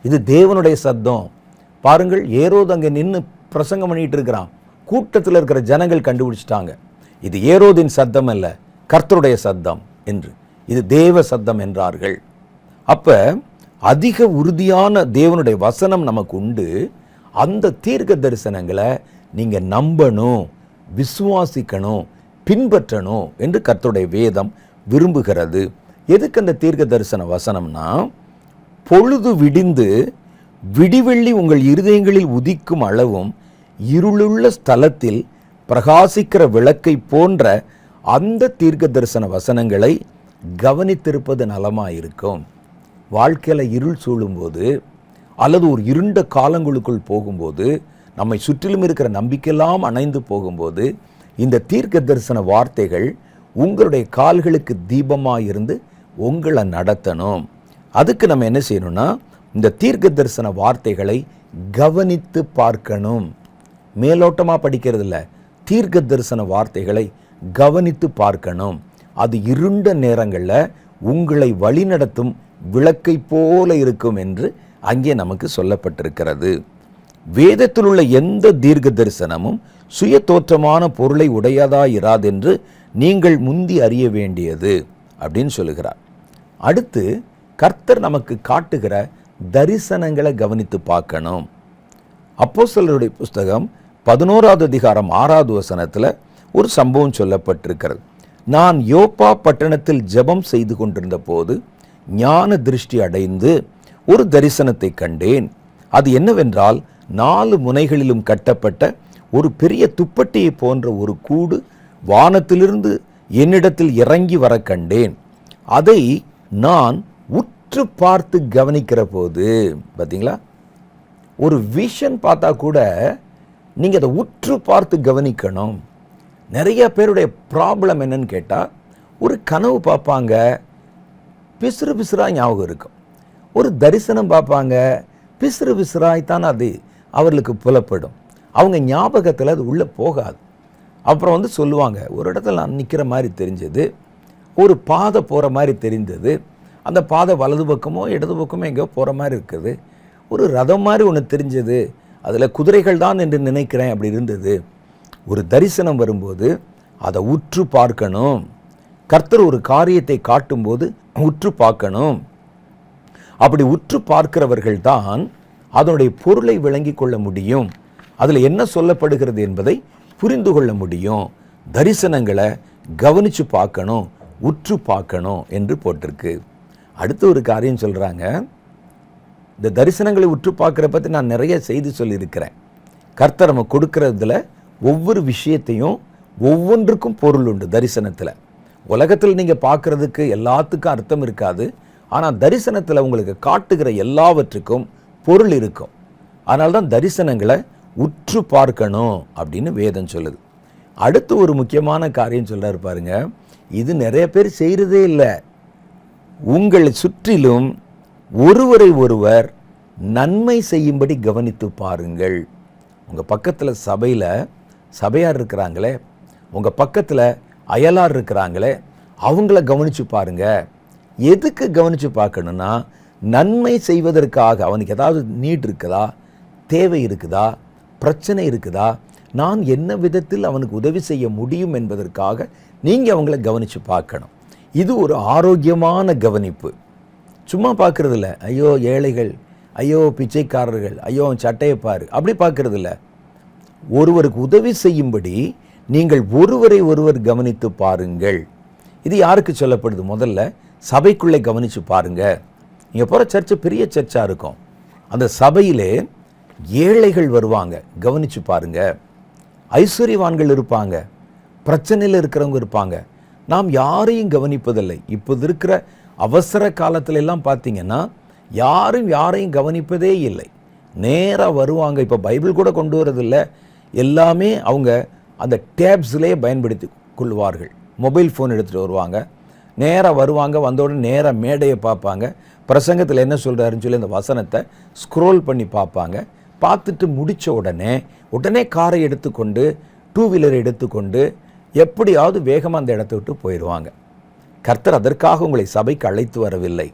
இது தேவனுடைய சத்தம். பாருங்கள், ஏரோது அங்கே நின்று பிரசங்கம் பண்ணிட்டு இருக்கிறான். கூட்டத்தில் இருக்கிற ஜனங்கள் கண்டுபிடிச்சிட்டாங்க, இது ஏரோதின் சத்தம் அல்ல, கர்த்தருடைய சத்தம் என்று, இது தேவ சத்தம் என்றார்கள். அப்ப அதிக உறுதியான தேவனுடைய வசனம் நமக்கு உண்டு. அந்த தீர்க்க தரிசனங்களை நீங்க நம்பணும், விசுவாசிக்கணும், பின்பற்றணும் என்று கர்த்தருடைய வேதம் விரும்புகிறது. எதுக்கு அந்த தீர்க்க தரிசன வசனம்னா, பொழுது விடிந்து விடிவெள்ளி உங்கள் இருதயங்களில் உதிக்கும் அளவும் இருளுள்ள ஸ்தலத்தில் பிரகாசிக்கிற விளக்கை போன்ற அந்த தீர்க்க தரிசன வசனங்களை கவனித்திருப்பது நலமாயிருக்கும். வாழ்க்கையில் இருள் சூழும்போது, அல்லது ஒரு இருண்ட காலங்களுக்குள் போகும்போது, நம்மை சுற்றிலும் இருக்கிற நம்பிக்கையெல்லாம் அணைந்து போகும்போது, இந்த தீர்க்க தரிசன வார்த்தைகள் உங்களுடைய கால்களுக்கு தீபமாயிருந்து உங்களை நடத்தணும். அதுக்கு நம்ம என்ன செய்யணும்னா, இந்த தீர்க்க தரிசன வார்த்தைகளை கவனித்து பார்க்கணும். மேலோட்டமாக படிக்கிறது இல்லை, தீர்க்க தரிசன வார்த்தைகளை கவனித்து பார்க்கணும். அது இருண்ட நேரங்களில் உங்களை வழிநடத்தும் விளக்கை போல இருக்கும் என்று அங்கே நமக்கு சொல்லப்பட்டிருக்கிறது. வேதத்தில் உள்ள எந்த தீர்க்க தரிசனமும் சுய தோற்றமான பொருளை உடையதாயிராதென்று நீங்கள் முந்தி அறிய வேண்டியது அப்படின்னு சொல்லுகிறார். அடுத்து கர்த்தர் நமக்கு காட்டுகிற தரிசனங்களை கவனித்து பார்க்கணும். அப்போஸ்தலருடைய புஸ்தகம் 11வது அதிகாரம் 6வது வசனத்தில் ஒரு சம்பவம் சொல்லப்பட்டிருக்கிறது. நான் யோப்பா பட்டணத்தில் ஜெபம் செய்து கொண்டிருந்த போது ஞான திருஷ்டி அடைந்து ஒரு தரிசனத்தை கண்டேன். அது என்னவென்றால், 4 முனைகளிலும் கட்டப்பட்ட ஒரு பெரிய துப்பட்டியை போன்ற ஒரு கூடு வானத்திலிருந்து என்னிடத்தில் இறங்கி வர கண்டேன். அதை நான் உற்று பார்த்து கவனிக்கிற போது, பார்த்தீங்களா, ஒரு விஷன் பார்த்தா கூட நீங்கள் அதை உற்று பார்த்து கவனிக்கணும். நிறைய பேருடைய ப்ராப்ளம் என்னன்னு கேட்டால், ஒரு கனவு பார்ப்பாங்க, பிசுறு பிசுறாக ஞாபகம் இருக்கும். ஒரு தரிசனம் பார்ப்பாங்க, பிசுறு பிசுறாய்த்தான் அது அவர்களுக்கு புலப்படும். அவங்க ஞாபகத்தில் அது உள்ளே போகாது. அப்புறம் சொல்லுவாங்க, ஒரு இடத்துல நான் நிற்கிற மாதிரி தெரிஞ்சது, ஒரு பாதை போகிற மாதிரி தெரிந்தது, அந்த பாதை வலது பக்கமோ இடது பக்கமோ எங்கேயோ போகிற மாதிரி இருக்குது, ஒரு ரதம் மாதிரி ஒன்று தெரிஞ்சது, அதில் குதிரைகள் தான் என்று நினைக்கிறேன், அப்படி இருந்தது. ஒரு தரிசனம் வரும்போது அதை உற்று பார்க்கணும். கர்த்தர் ஒரு காரியத்தை காட்டும்போது உற்று பார்க்கணும். அப்படி உற்று பார்க்கிறவர்கள் தான் அதனுடைய பொருளை விளங்கி கொள்ள முடியும். அதில் என்ன சொல்லப்படுகிறது என்பதை புரிந்து கொள்ள முடியும். தரிசனங்களை கவனித்து பார்க்கணும், உற்று பார்க்கணும் என்று போட்டிருக்கு. அடுத்து ஒரு காரியம் சொல்கிறாங்க. இந்த தரிசனங்களை உற்று பார்க்குற பற்றி நான் நிறைய செய்தி சொல்லியிருக்கிறேன். கர்த்தர் நம்ம கொடுக்கறதுல ஒவ்வொரு விஷயத்தையும் ஒவ்வொன்றுக்கும் பொருள் உண்டு. தரிசனத்தில் உலகத்தில் நீங்கள் பார்க்குறதுக்கு எல்லாத்துக்கும் அர்த்தம் இருக்காது. ஆனால் தரிசனத்தில் உங்களுக்கு காட்டுகிற எல்லாவற்றுக்கும் பொருள் இருக்கும். அதனால தான் தரிசனங்களை உற்று பார்க்கணும் அப்படின்னு வேதம் சொல்லுது. அடுத்து ஒரு முக்கியமான காரியம் சொல்கிறாரு பாருங்க. இது நிறைய பேர் செய்கிறதே இல்லை. உங்களை சுற்றிலும் ஒருவரை ஒருவர் நன்மை செய்யும்படி கவனித்து பாருங்கள். உங்கள் பக்கத்தில் சபையார் இருக்கிறாங்களே, உங்கள் பக்கத்தில் அயலார் இருக்கிறாங்களே, அவங்கள கவனித்து பாருங்க. எதுக்கு கவனித்து பார்க்கணுன்னா, நன்மை செய்வதற்காக. அவனுக்கு ஏதாவது நீட் இருக்குதா, தேவை இருக்குதா, பிரச்சனை இருக்குதா, நான் என்ன விதத்தில் அவனுக்கு உதவி செய்ய முடியும் என்பதற்காக நீங்கள் அவங்கள கவனித்து பார்க்கணும். இது ஒரு ஆரோக்கியமான கவனிப்பு. சும்மா பார்க்குறதில்ல, ஐயோ ஏழைகள், ஐயோ பிச்சைக்காரர்கள், ஐயோ அவன் சட்டையை பாரு, அப்படி பார்க்குறதில்ல. ஒருவருக்கு உதவி செய்யும்படி நீங்கள் ஒருவரை ஒருவர் கவனித்து பாருங்கள். இது யாருக்கு சொல்லப்படுது? முதல்ல சபைக்குள்ளே கவனித்து பாருங்க. நீங்கள் போகிற சர்ச்சு பெரிய சர்ச்சாக இருக்கும், அந்த சபையிலே ஏழைகள் வருவாங்க, கவனித்து பாருங்க. ஐஸ்வர்யவான்கள் இருப்பாங்க, பிரச்சனையில் இருக்கிறவங்க இருப்பாங்க. நாம் யாரையும் கவனிப்பதில்லை. இப்போது இருக்கிற அவசர காலத்துல எல்லாம் பார்த்தீங்கன்னா யாரும் யாரையும் கவனிப்பதே இல்லை. நேராக வருவாங்க. இப்போ பைபிள் கூட கொண்டு வரதில்லை, எல்லாமே அவங்க அந்த டேப்ஸ்லேயே பயன்படுத்தி கொள்வார்கள். மொபைல் ஃபோன் எடுத்துகிட்டு வருவாங்க, நேராக வருவாங்க, வந்தோடனே நேராக மேடையை பார்ப்பாங்க, பிரசங்கத்தில் என்ன சொல்கிறாருன்னு சொல்லி அந்த வசனத்தை ஸ்க்ரோல் பண்ணி பார்ப்பாங்க. பார்த்துட்டு முடித்த உடனே காரை எடுத்துக்கொண்டு, டூ வீலரை எடுத்துக்கொண்டு எப்படியாவது வேகமாக அந்த இடத்த விட்டு போயிடுவாங்க. கர்த்தர் அதற்காக உங்களை சபைக்கு அழைத்து வரவில்லை.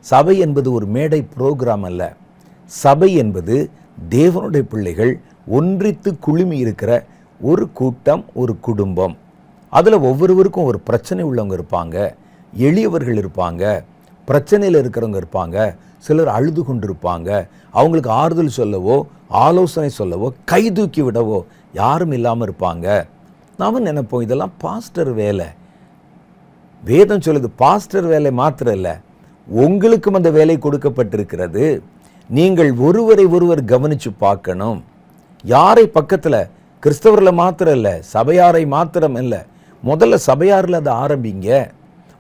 சபை என்பது ஒரு மேடை புரோகிராம் அல்ல. சபை என்பது தேவனுடைய பிள்ளைகள் ஒன்றித்து குழுமி இருக்கிற ஒரு கூட்டம், ஒரு குடும்பம். அதில் ஒவ்வொருவருக்கும் ஒரு பிரச்சனை உள்ளவங்க இருப்பாங்க, எளியவர்கள் இருப்பாங்க, பிரச்சனையில் இருக்கிறவங்க இருப்பாங்க, சிலர் அழுது கொண்டிருப்பாங்க. அவங்களுக்கு ஆறுதல் சொல்லவோ ஆலோசனை சொல்லவோ கை தூக்கி விடவோ யாரும் இல்லாமல் இருப்பாங்க. நாம் நினைப்போம் இதெல்லாம் பாஸ்டர் வேலை. வேதம் சொல்லுது பாஸ்டர் வேலை மாத்திரம் இல்லை, உங்களுக்கும் அந்த வேலை கொடுக்கப்பட்டிருக்கிறது. நீங்கள் ஒருவரை ஒருவர் கவனித்து பார்க்கணும். யாரை பக்கத்தில், கிறிஸ்தவரில் மாத்திரம் இல்லை, சபையாரை மாத்திரம் இல்லை, முதல்ல சபையாரில் அதை ஆரம்பிங்க.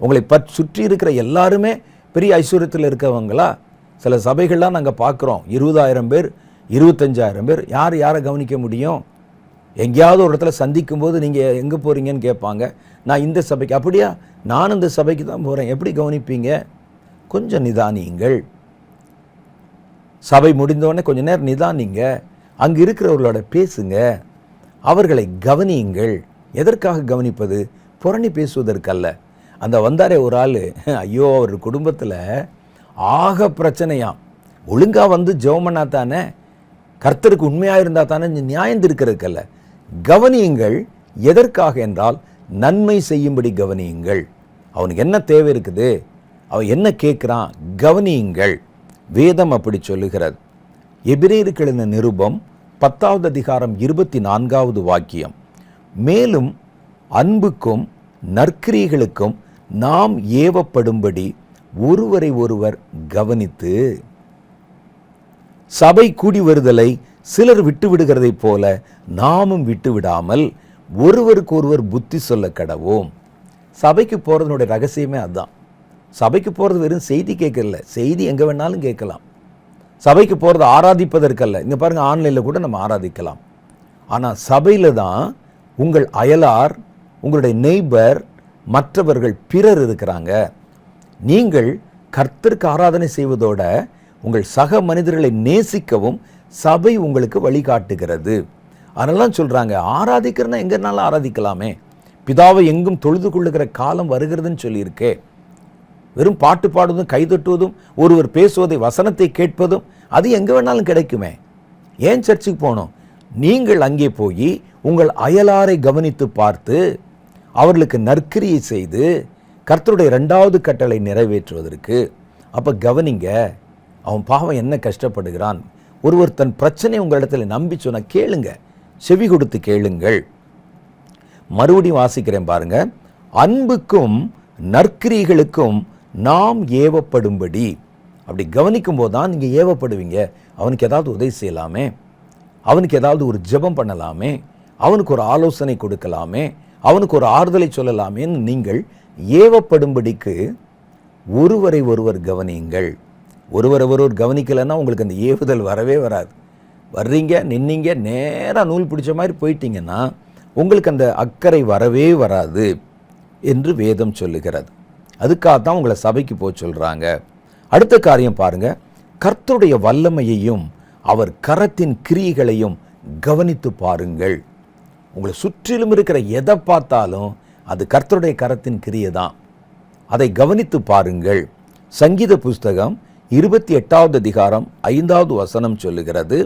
உங்களை சுற்றி இருக்கிற எல்லாருமே பெரிய ஐஸ்வர்யத்தில் இருக்கிறவங்களா? சில சபைகள்லாம் நாங்கள் பார்க்குறோம், 20,000 பேர் 25,000 பேர். யாரை கவனிக்க முடியும்? எங்கேயாவது ஒரு இடத்துல சந்திக்கும் போது நீங்கள் எங்கே போகிறீங்கன்னு கேட்பாங்க. நான் இந்த சபைக்கு. அப்படியா, நான் இந்த சபைக்கு தான் போகிறேன். எப்படி கவனிப்பீங்க? கொஞ்சம் நிதானியுங்கள். சபை முடிந்தோடனே கொஞ்ச நேரம் நிதானிங்க, அங்கே இருக்கிறவர்களோட பேசுங்க, அவர்களை கவனியுங்கள். எதற்காக கவனிப்பது? புரணி பேசுவதற்கல்ல. அந்த வந்தாரே ஒரு ஆள், ஐயோ அவர் குடும்பத்தில் ஆக பிரச்சனையாம். ஒழுங்காக வந்து ஜெபம் பண்ணா தானே, கர்த்தருக்கு உண்மையாக இருந்தால் தானே, நியாயம் இருக்கிறதுக்கல்ல. கவனியுங்கள். எதற்காக என்றால் நன்மை செய்யும்படி கவனியுங்கள். அவனுக்கு என்ன தேவை இருக்குது, அவன் என்ன கேட்குறான், கவனியுங்கள். வேதம் அப்படி சொல்லுகிறது. எபிரேயருக்கு எழுதின நிருபம் 10வது அதிகாரம் 24வது வாக்கியம், மேலும் அன்புக்கும் நற்கிரியைகளுக்கும் நாம் ஏவப்படும்படி ஒருவரை ஒருவர் கவனித்து. சபை கூடி வருதலை சிலர் விட்டு விடுகிறதை போல நாமும் விட்டு விடாமல் ஒருவருக்கு ஒருவர் புத்தி சொல்ல கடவோம். சபைக்கு போகிறதுனுடைய ரகசியமே அதுதான். சபைக்கு போகிறது வெறும் செய்தி கேட்கல, செய்தி எங்கே வேணாலும் கேட்கலாம். சபைக்கு போகிறது ஆராதிப்பதற்கல்ல. இங்கே பாருங்கள், ஆன்லைனில் கூட நம்ம ஆராதிக்கலாம். ஆனால் சபையில் தான் உங்கள் அயலார், உங்களுடைய நெய்பர், மற்றவர்கள், பிறர் இருக்கிறாங்க. நீங்கள் கர்த்தருக்கு ஆராதனை செய்வதோட உங்கள் சக மனிதர்களை நேசிக்கவும் சபை உங்களுக்கு வழிகாட்டுகிறது. அதனால சொல்கிறாங்க, ஆராதிக்கிறனா எங்கேனாலும் ஆராதிக்கலாமே, பிதாவை எங்கும் தொழுது கொள்ளுகிற காலம் வருகிறதுன்னு சொல்லியிருக்கே. வெறும் பாட்டு பாடுவதும் கைதட்டுவதும் ஒருவர் பேசுவதை வசனத்தை கேட்பதும் அது எங்கே வேணாலும் கிடைக்குமே. ஏன் சர்ச்சுக்கு போகணும்? நீங்கள் அங்கே போய் உங்கள் அயலாரை கவனித்து பார்த்து அவர்களுக்கு நற்கிரியை செய்து கர்த்தருடைய 2வது கட்டளை நிறைவேற்றுவதற்கு. அப்போ கவனிங்க, அவன் பாவம் என்ன கஷ்டப்படுகிறான். ஒருவர் தன் பிரச்சனை உங்களிடத்தில் நம்பி சொன்ன கேளுங்க, செவி கொடுத்து கேளுங்கள். மறுபடியும் வாசிக்கிறேன் பாருங்க. அன்புக்கும் நற்கிரிகளுக்கும் நாம் ஏவப்படும்படி. அப்படி கவனிக்கும் போது தான் நீங்கள் ஏவப்படுவீங்க. அவனுக்கு ஏதாவது உதவி செய்யலாமே, அவனுக்கு ஏதாவது ஒரு ஜெபம் பண்ணலாமே, அவனுக்கு ஒரு ஆலோசனை கொடுக்கலாமே, அவனுக்கு ஒரு ஆறுதலை சொல்லலாமேன்னு நீங்கள் ஏவப்படும்படிக்கு ஒருவரை ஒருவர் கவனியுங்கள். ஒருவரை ஒருவர் கவனிக்கலைன்னா உங்களுக்கு அந்த ஏவுதல் வரவே வராது. வர்றீங்க, நின்னீங்க, நேராக நூல் பிடிச்ச மாதிரி போயிட்டீங்கன்னா உங்களுக்கு அந்த அக்கறை வரவே வராது என்று வேதம் சொல்லுகிறது. அதுக்காகத்தான் உங்களை சபைக்கு போக சொல்கிறாங்க. அடுத்த காரியம் பாருங்க, கர்த்தருடைய வல்லமையையும் அவர் கரத்தின் கிரியைகளையும் கவனித்து பாருங்கள். உங்களை சுற்றிலும் இருக்கிற எதை பார்த்தாலும் அது கர்த்தருடைய கரத்தின் கிரியை தான். அதை கவனித்து பாருங்கள். சங்கீத புஸ்தகம் 28வது அதிகாரம் 5வது வசனம் சொல்லுகிறது,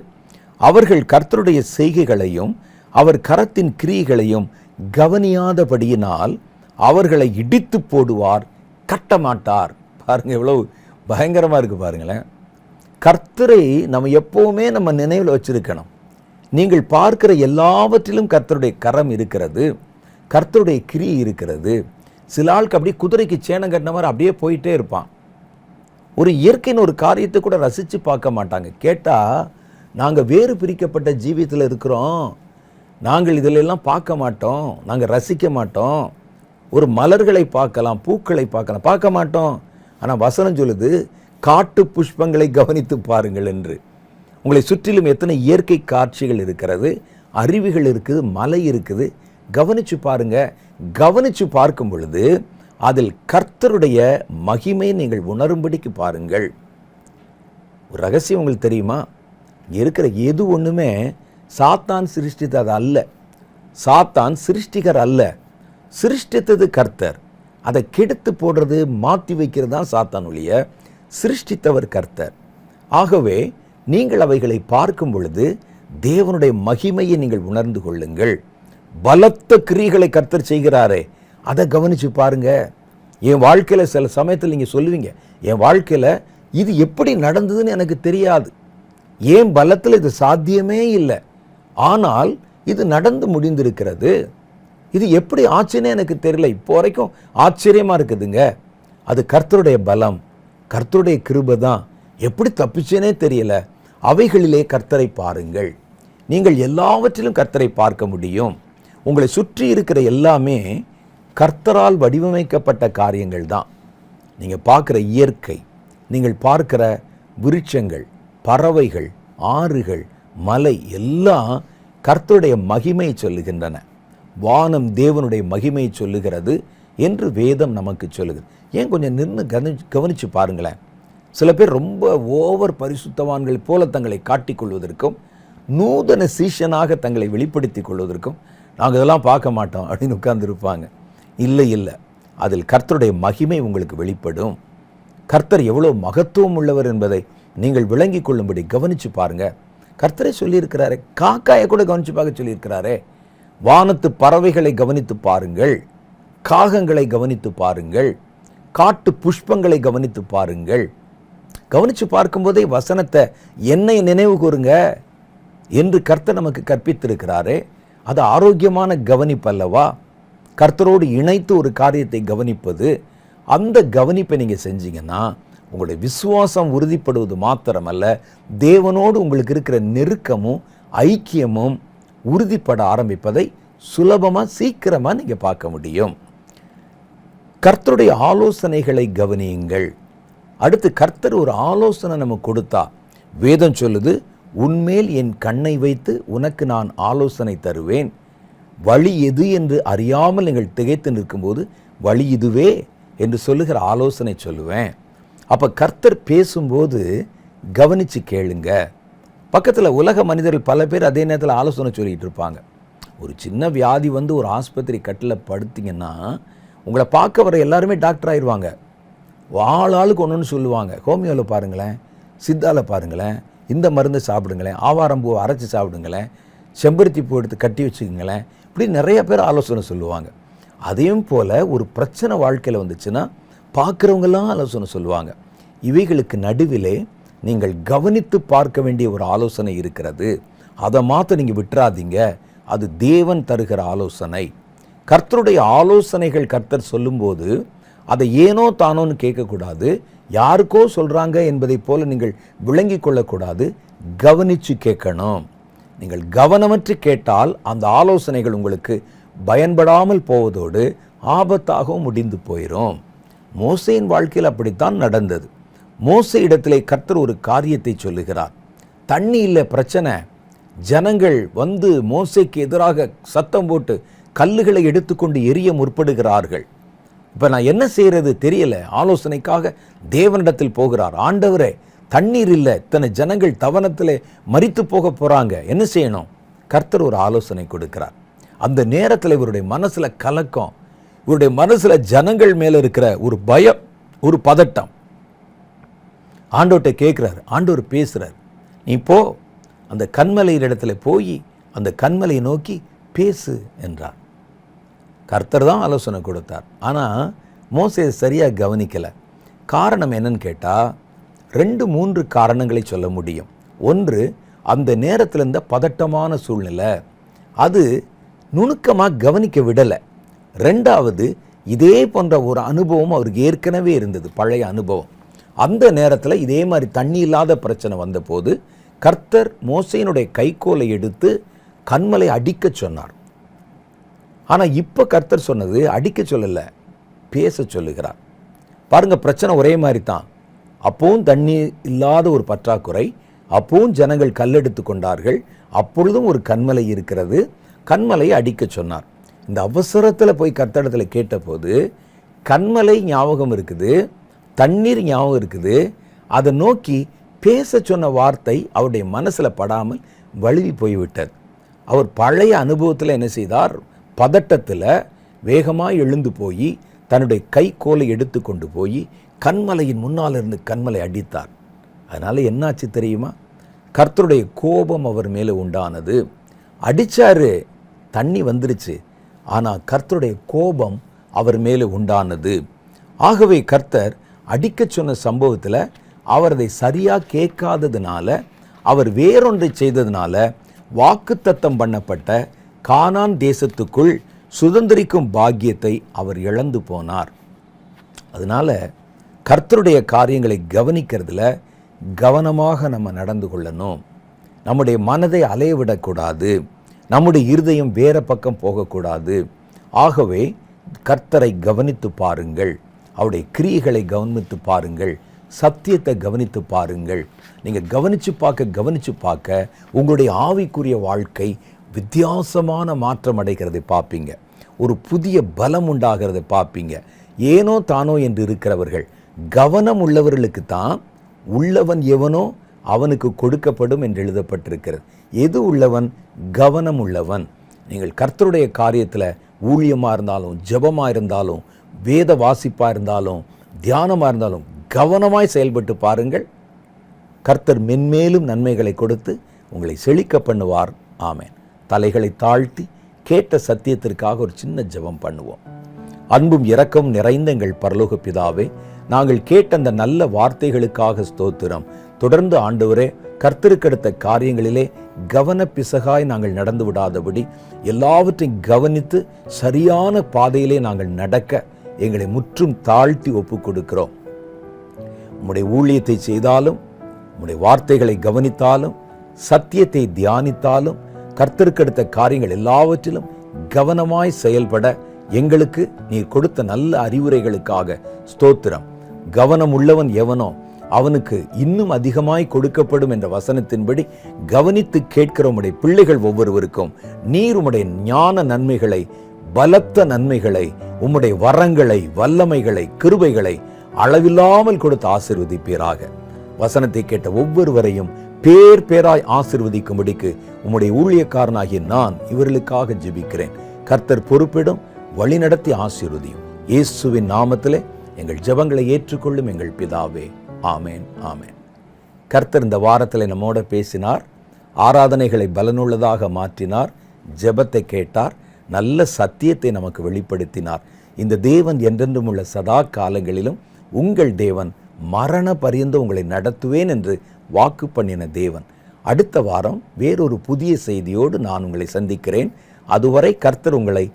அவர்கள் கர்த்தருடைய செய்கைகளையும் அவர் கரத்தின் கிரியைகளையும் கவனியாதபடியினால் அவர்களை இடித்து போடுவார், கட்டமாட்டார். பாருங்க, எவ்வளவு பயங்கரமாக இருக்குது பாருங்களேன். கர்த்தரை நம்ம எப்போவுமே நம்ம நினைவில் வச்சிருக்கணும். நீங்கள் பார்க்கிற எல்லாவற்றிலும் கர்த்தருடைய கரம் இருக்கிறது, கர்த்தருடைய கிரியை இருக்கிறது. சில ஆளுக்கு அப்படியே குதிரைக்கு சேனம் கட்டின மாதிரி அப்படியே போயிட்டே இருப்பான். ஒரு இயற்கையின் ஒரு காரியத்தை கூட ரசித்து பார்க்க மாட்டாங்க. கேட்டால் நாங்கள் வேறு பிரிக்கப்பட்ட ஜீவியத்தில் இருக்கிறோம், நாங்கள் இதிலெல்லாம் பார்க்க மாட்டோம், நாங்கள் ரசிக்க மாட்டோம். ஒரு மலர்களை பார்க்கலாம், பூக்களை பார்க்கலாம், பார்க்க மாட்டோம். ஆனால் வசனம் சொல்லுது, காட்டு புஷ்பங்களை கவனித்து பாருங்கள் என்று. உங்களை சுற்றிலும் எத்தனை இயற்கை காட்சிகள் இருக்கிறது, அருவிகள் இருக்குது, மலை இருக்குது, கவனித்து பாருங்க. கவனித்து பார்க்கும் பொழுது அதில் கர்த்தருடைய மகிமை நீங்கள் உணரும்படிக்கு பாருங்கள். ஒரு ரகசியம் உங்களுக்கு தெரியுமா? இங்கே இருக்கிற எது ஒன்றுமே சாத்தான் சிருஷ்டித்தது அல்ல. சாத்தான் சிருஷ்டிகர் அல்ல, சிருஷ்டித்தது கர்த்தர். அதை கெடுத்து போடுறது, மாற்றி வைக்கிறது தான் சாத்தான் ஒழிய சிருஷ்டித்தவர் கர்த்தர். ஆகவே நீங்கள் அவைகளை பார்க்கும் பொழுது தேவனுடைய மகிமையை நீங்கள் உணர்ந்து கொள்ளுங்கள். பலத்த கிரியைகளை கர்த்தர் செய்கிறாரே, அதை கவனித்து பாருங்க. என் வாழ்க்கையில் சில சமயத்தில் நீங்கள் சொல்லுவீங்க, என் வாழ்க்கையில் இது எப்படி நடந்ததுன்னு எனக்கு தெரியாது, ஏன் பலத்தில் இது சாத்தியமே இல்லை, ஆனால் இது நடந்து முடிந்திருக்கிறது, இது எப்படி ஆச்சுன்னே எனக்கு தெரியல, இப்போ வரைக்கும் ஆச்சரியமாக இருக்குதுங்க. அது கர்த்தருடைய பலம், கர்த்தருடைய கிருபை தான். எப்படி தப்பிச்சேனே தெரியல. அவைகளிலே கர்த்தரை பாருங்கள். நீங்கள் எல்லாவற்றிலும் கர்த்தரை பார்க்க முடியும். உங்களை சுற்றி இருக்கிற எல்லாமே கர்த்தரால் வடிவமைக்கப்பட்ட காரியங்கள் தான். நீங்கள் பார்க்குற இயற்கை, நீங்கள் பார்க்குற விருட்சங்கள், பறவைகள், ஆறுகள், மலை எல்லாம் கர்த்தருடைய மகிமை சொல்லுகின்றன. வானம் தேவனுடைய மகிமையை சொல்லுகிறது என்று வேதம் நமக்கு சொல்லுகிறது. ஏன் கொஞ்சம் நின்று கவனித்து பாருங்களேன். சில பேர் ரொம்ப ஓவர் பரிசுத்தவான்கள் போல தங்களை காட்டிக்கொள்வதற்கும் நூதன சீஷனாக தங்களை வெளிப்படுத்தி கொள்வதற்கும் நாங்கள் இதெல்லாம் பார்க்க மாட்டோம் அப்படின்னு உட்கார்ந்துருப்பாங்க. இல்லை இல்லை, அதில் கர்த்தருடைய மகிமை உங்களுக்கு வெளிப்படும். கர்த்தர் எவ்வளோ மகத்துவம் உள்ளவர் என்பதை நீங்கள் விளங்கி கொள்ளும்படி கவனித்து பாருங்கள். கர்த்தரை சொல்லியிருக்கிறாரே, காக்காயை கூட கவனித்து பார்க்க சொல்லியிருக்கிறாரே. வானத்து பறவைகளை கவனித்து பாருங்கள், காகங்களை கவனித்து பாருங்கள், காட்டு புஷ்பங்களை கவனித்து பாருங்கள். கவனித்து பார்க்கும்போதே வசனத்தை என்னை நினைவு கூறுங்க என்று கர்த்தர் நமக்கு கற்பித்திருக்கிறாரே. அது ஆரோக்கியமான கவனிப்பு அல்லவா? கர்த்தரோடு இணைத்து ஒரு காரியத்தை கவனிப்பது. அந்த கவனிப்பை நீங்கள் செஞ்சீங்கன்னா உங்களுடைய விசுவாசம் உறுதிப்படுவது மாத்திரமல்ல, தேவனோடு உங்களுக்கு இருக்கிற நெருக்கமும் ஐக்கியமும் உறுதிப்பட ஆரம்பிப்பதை சுலபமாக சீக்கிரமாக நீங்கள் பார்க்க முடியும். கர்த்தருடைய ஆலோசனைகளை கவனியுங்கள். அடுத்து கர்த்தர் ஒரு ஆலோசனை நம்ம கொடுத்தா, வேதம் சொல்லுது, உன்மேல் என் கண்ணை வைத்து உனக்கு நான் ஆலோசனை தருவேன், வழி எது என்று அறியாமல் நீங்கள் திகைத்து நிற்கும்போது வழி இதுவே என்று சொல்லுகிற ஆலோசனை சொல்லுவேன். அப்போ கர்த்தர் பேசும்போது கவனித்து கேளுங்க. பக்கத்தில் உலக மனிதர்கள் பல பேர் அதே நேரத்தில் ஆலோசனை சொல்லிகிட்டு இருப்பாங்க. ஒரு சின்ன வியாதி வந்து ஒரு ஆஸ்பத்திரி கட்டில் படுத்திங்கன்னா உங்களை பார்க்க வர எல்லாருமே டாக்டர் ஆயிடுவாங்க. ஆளுக்கு ஒன்று சொல்லுவாங்க. ஹோமியோவில் பாருங்களேன், சித்தாவில் பாருங்களேன், இந்த மருந்து சாப்பிடுங்களேன், ஆவாரம்பூவை அரைச்சி சாப்பிடுங்களேன், செம்பருத்தி பூ எடுத்து கட்டி வச்சுக்கங்களேன், இப்படி நிறைய பேர் ஆலோசனை சொல்லுவாங்க. அதையும் போல் ஒரு பிரச்சனை வாழ்க்கையில் வந்துச்சுன்னா பார்க்குறவங்கெல்லாம் ஆலோசனை சொல்லுவாங்க. இவைகளுக்கு நடுவிலே நீங்கள் கவனித்து பார்க்க வேண்டிய ஒரு ஆலோசனை இருக்கிறது. அதை மாற்ற நீங்கள் விட்டுறாதீங்க. அது தேவன் தருகிற ஆலோசனை. கர்த்தருடைய ஆலோசனைகள் கர்த்தர் சொல்லும்போது அதை ஏனோ தானோன்னு கேட்கக்கூடாது, யாருக்கோ சொல்கிறாங்க என்பதை போல நீங்கள் விளங்கி கொள்ளக்கூடாது. கவனித்து கேட்கணும். நீங்கள் கவனமற்று கேட்டால் அந்த ஆலோசனைகள் உங்களுக்கு பயன்படாமல் போவதோடு ஆபத்தாகவும் முடிந்து போயிடும். மோசேயின் வாழ்க்கையில் அப்படித்தான் நடந்தது. மோசே இடத்திலே கர்த்தர் ஒரு காரியத்தை சொல்லுகிறார். தண்ணி இல்லை, பிரச்சனை. ஜனங்கள் வந்து மோசேக்கு எதிராக சத்தம் போட்டு கல்லுகளை எடுத்துக்கொண்டு எரிய முற்படுகிறார்கள். இப்போ நான் என்ன செய்கிறது தெரியல. ஆலோசனைக்காக தேவனிடத்தில் போகிறார். ஆண்டவரே, தண்ணீர் இல்லை, இத்தனை ஜனங்கள் தவனத்தில் மரித்து போக போகிறாங்க, என்ன செய்யணும்? கர்த்தர் ஒரு ஆலோசனை கொடுக்கிறார். அந்த நேரத்தில் இவருடைய மனசில் கலக்கம், இவருடைய மனசில் ஜனங்கள் மேலே இருக்கிற ஒரு பயம், ஒரு பதட்டம். ஆண்டவர்கிட்ட கேட்குறாரு. ஆண்டவர் பேசுகிறார். நீ போ, அந்த கன்மலையின் இடத்துல போய் அந்த கன்மலையை நோக்கி பேசு என்றார். கர்த்தர் தான் ஆலோசனை கொடுத்தார். ஆனால் மோசே சரியாக கவனிக்கலை. காரணம் என்னன்னு கேட்டால் 2-3 காரணங்களை சொல்ல முடியும். ஒன்று, அந்த நேரத்தில் இருந்த பதட்டமான சூழ்நிலை, அது நுணுக்கமாக கவனிக்க விடலை. 2வது, இதே போன்ற ஒரு அனுபவம் அவருக்கு ஏற்கனவே இருந்தது, பழைய அனுபவம். அந்த நேரத்தில் இதே மாதிரி தண்ணி இல்லாத பிரச்சனை வந்தபோது கர்த்தர் மோசேயினுடைய கைக்கோலை எடுத்து கன்மலை அடிக்க சொன்னார். ஆனால் இப்போ கர்த்தர் சொன்னது அடிக்க சொல்லலை, பேச சொல்லுகிறார். பாருங்கள், பிரச்சனை ஒரே மாதிரி தான். அப்பவும் தண்ணி இல்லாத ஒரு பற்றாக்குறை, அப்பவும் ஜனங்கள் கல்லெடுத்து கொண்டார்கள், அப்பொழுதும் ஒரு கன்மலை இருக்கிறது, கன்மலையை அடிக்க சொன்னார். இந்த அவசரத்தில் போய் கர்த்தரிடத்தில் கேட்டபோது கன்மலை ஞாபகம் இருக்குது, தண்ணீர் ஞாபகம் இருக்குது. அதை நோக்கி பேச சொன்ன வார்த்தை அவருடைய மனசில் படாமல் வழுவி போய்விட்டது. அவர் பழைய அனுபவத்தில் என்ன செய்தார்? பதட்டத்தில் வேகமாக எழுந்து போய் தன்னுடைய கைக்கோலை எடுத்து கொண்டு போய் கன்மலையின் முன்னால் இருந்து கன்மலை அடித்தார். அதனால் என்னாச்சு தெரியுமா? கர்த்தருடைய கோபம் அவர் மேலே உண்டானது. அடித்தாரு, தண்ணி வந்துருச்சு, ஆனால் கர்த்தருடைய கோபம் அவர் மேலே உண்டானது. ஆகவே கர்த்தர் அடிக்க சொன்ன சம்பவத்தில் அவர் அதை சரியாக கேட்காததுனால, அவர் வேறொன்றை செய்ததுனால வாக்குத்தத்தம் பண்ணப்பட்ட கானான் தேசத்துக்குள் சுதந்திரிக்கும் பாக்கியத்தை அவர் இழந்து போனார். அதனால் கர்த்தருடைய காரியங்களை கவனிக்கிறதுல கவனமாக நம்ம நடந்து கொள்ளணும். நம்முடைய மனதை அலையவிடக்கூடாது, நம்முடைய இருதயம் வேற பக்கம் போகக்கூடாது. ஆகவே கர்த்தரை கவனித்து பாருங்கள், அவருடைய கிரியைகளை கவனித்து பாருங்கள், சத்தியத்தை கவனித்து பாருங்கள். நீங்கள் கவனித்து பார்க்க உங்களுடைய ஆவிக்குரிய வாழ்க்கை வித்தியாசமான மாற்றம் அடைகிறதை பார்ப்பீங்க. ஒரு புதிய பலம் உண்டாகிறதை பார்ப்பீங்க. ஏனோ தானோ என்று இருக்கிறவர்கள், கவனம் உள்ளவர்களுக்கு தான் உள்ளவன் எவனோ அவனுக்கு கொடுக்கப்படும் என்று எழுதப்பட்டிருக்கிறது. எது உள்ளவன்? கவனம் உள்ளவன். நீங்கள் கர்த்தருடைய காரியத்தில் ஊழியமாக இருந்தாலும், ஜெபமாக இருந்தாலும், வேத வாசிப்பாக இருந்தாலும், தியானமாக இருந்தாலும் கவனமாய் செயல்பட்டு பாருங்கள். கர்த்தர் மென்மேலும் நன்மைகளை கொடுத்து உங்களை செழிக்க பண்ணுவார். ஆமென். தலைகளை தாழ்த்தி கேட்ட சத்தியத்திற்காக ஒரு சின்ன ஜெபம் பண்ணுவோம். அன்பும் இரக்கம் நிறைந்த எங்கள் பரலோக பிதாவே, நாங்கள் கேட்ட அந்த நல்ல வார்த்தைகளுக்காக ஸ்தோத்திரம். தொடர்ந்து ஆண்டவரே, கர்த்தருக்கடுத்த காரியங்களிலே கவனப்பிசகாய் நாங்கள் நடந்து விடாதபடி எல்லாவற்றையும் கவனித்து சரியான பாதையிலே நாங்கள் நடக்க எங்களை முற்றும் தாழ்த்தி ஒப்பு கொடுக்கிறோம். உம்முடைய ஊழியத்தை செய்தாலும், உம்முடைய வார்த்தைகளை கவனித்தாலும், சத்தியத்தை தியானித்தாலும், கர்த்தருக்கடுத்த காரியங்கள் எல்லாவற்றிலும் கவனமாய் செயல்பட எங்களுக்கு நீர் கொடுத்த நல்ல அறிவுரைகளுக்காக ஸ்தோத்திரம். கவனம் உள்ளவன் எவனோ அவனுக்கு இன்னும் அதிகமாய் கொடுக்கப்படும் என்ற வசனத்தின்படி கவனித்து கேட்கிற உம்முடைய பிள்ளைகள் ஒவ்வொருவருக்கும் நீர் உம்முடைய ஞான நன்மைகளை, பலத்த நன்மைகளை, உம்முடைய வரங்களை, வல்லமைகளை, கிருபைகளை அளவில்லாமல் கொடுத்து ஆசீர்வதிப்பீராக. வசனத்தை கேட்ட ஒவ்வொருவரையும் பேர் பேராய் ஆசீர்வதிக்கும்படிக்கு உம்முடைய ஊழியக்காரனாகிய நான் இவர்களுக்காக ஜெபிக்கிறேன். கர்த்தர் பொறுப்பிடும், வழிநடத்தி ஆசீர்வதியும். இயேசுவின் நாமத்திலே எங்கள் ஜெபங்களை ஏற்றுக்கொள்ளும் எங்கள் பிதாவே. ஆமேன், ஆமேன். கர்த்தர் இந்த வாரத்தில் நம்மோட பேசினார். ஆராதனைகளை பலனுள்ளதாக மாற்றினார். ஜெபத்தை கேட்டார். நல்ல சத்தியத்தை நமக்கு வெளிப்படுத்தினார். இந்த தேவன் என்றென்றும் உள்ள சதா காலங்களிலும் உங்கள் தேவன் மரண பரியந்தம் உங்களை நடத்துவேன் என்று வாக்கு பண்ணின தேவன். அடுத்த வாரம் வேறொரு புதிய செய்தியோடு நான் உங்களை சந்திக்கிறேன். அதுவரை கர்த்தர் உங்களை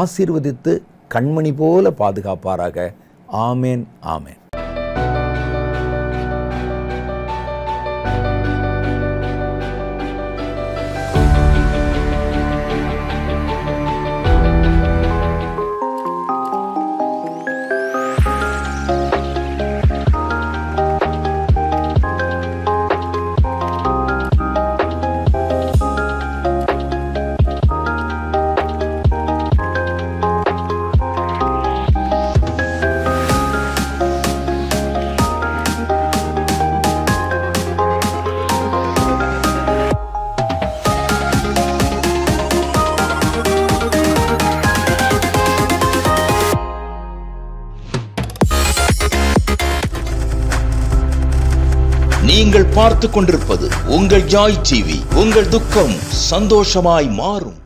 ஆசீர்வதித்து கண்மணி போல பாதுகாப்பாராக. ஆமேன், ஆமேன். நீங்கள் பார்த்துக் கொண்டிருப்பது உங்கள் ஜாய் டிவி. உங்கள் துக்கம் சந்தோஷமாய் மாறும்.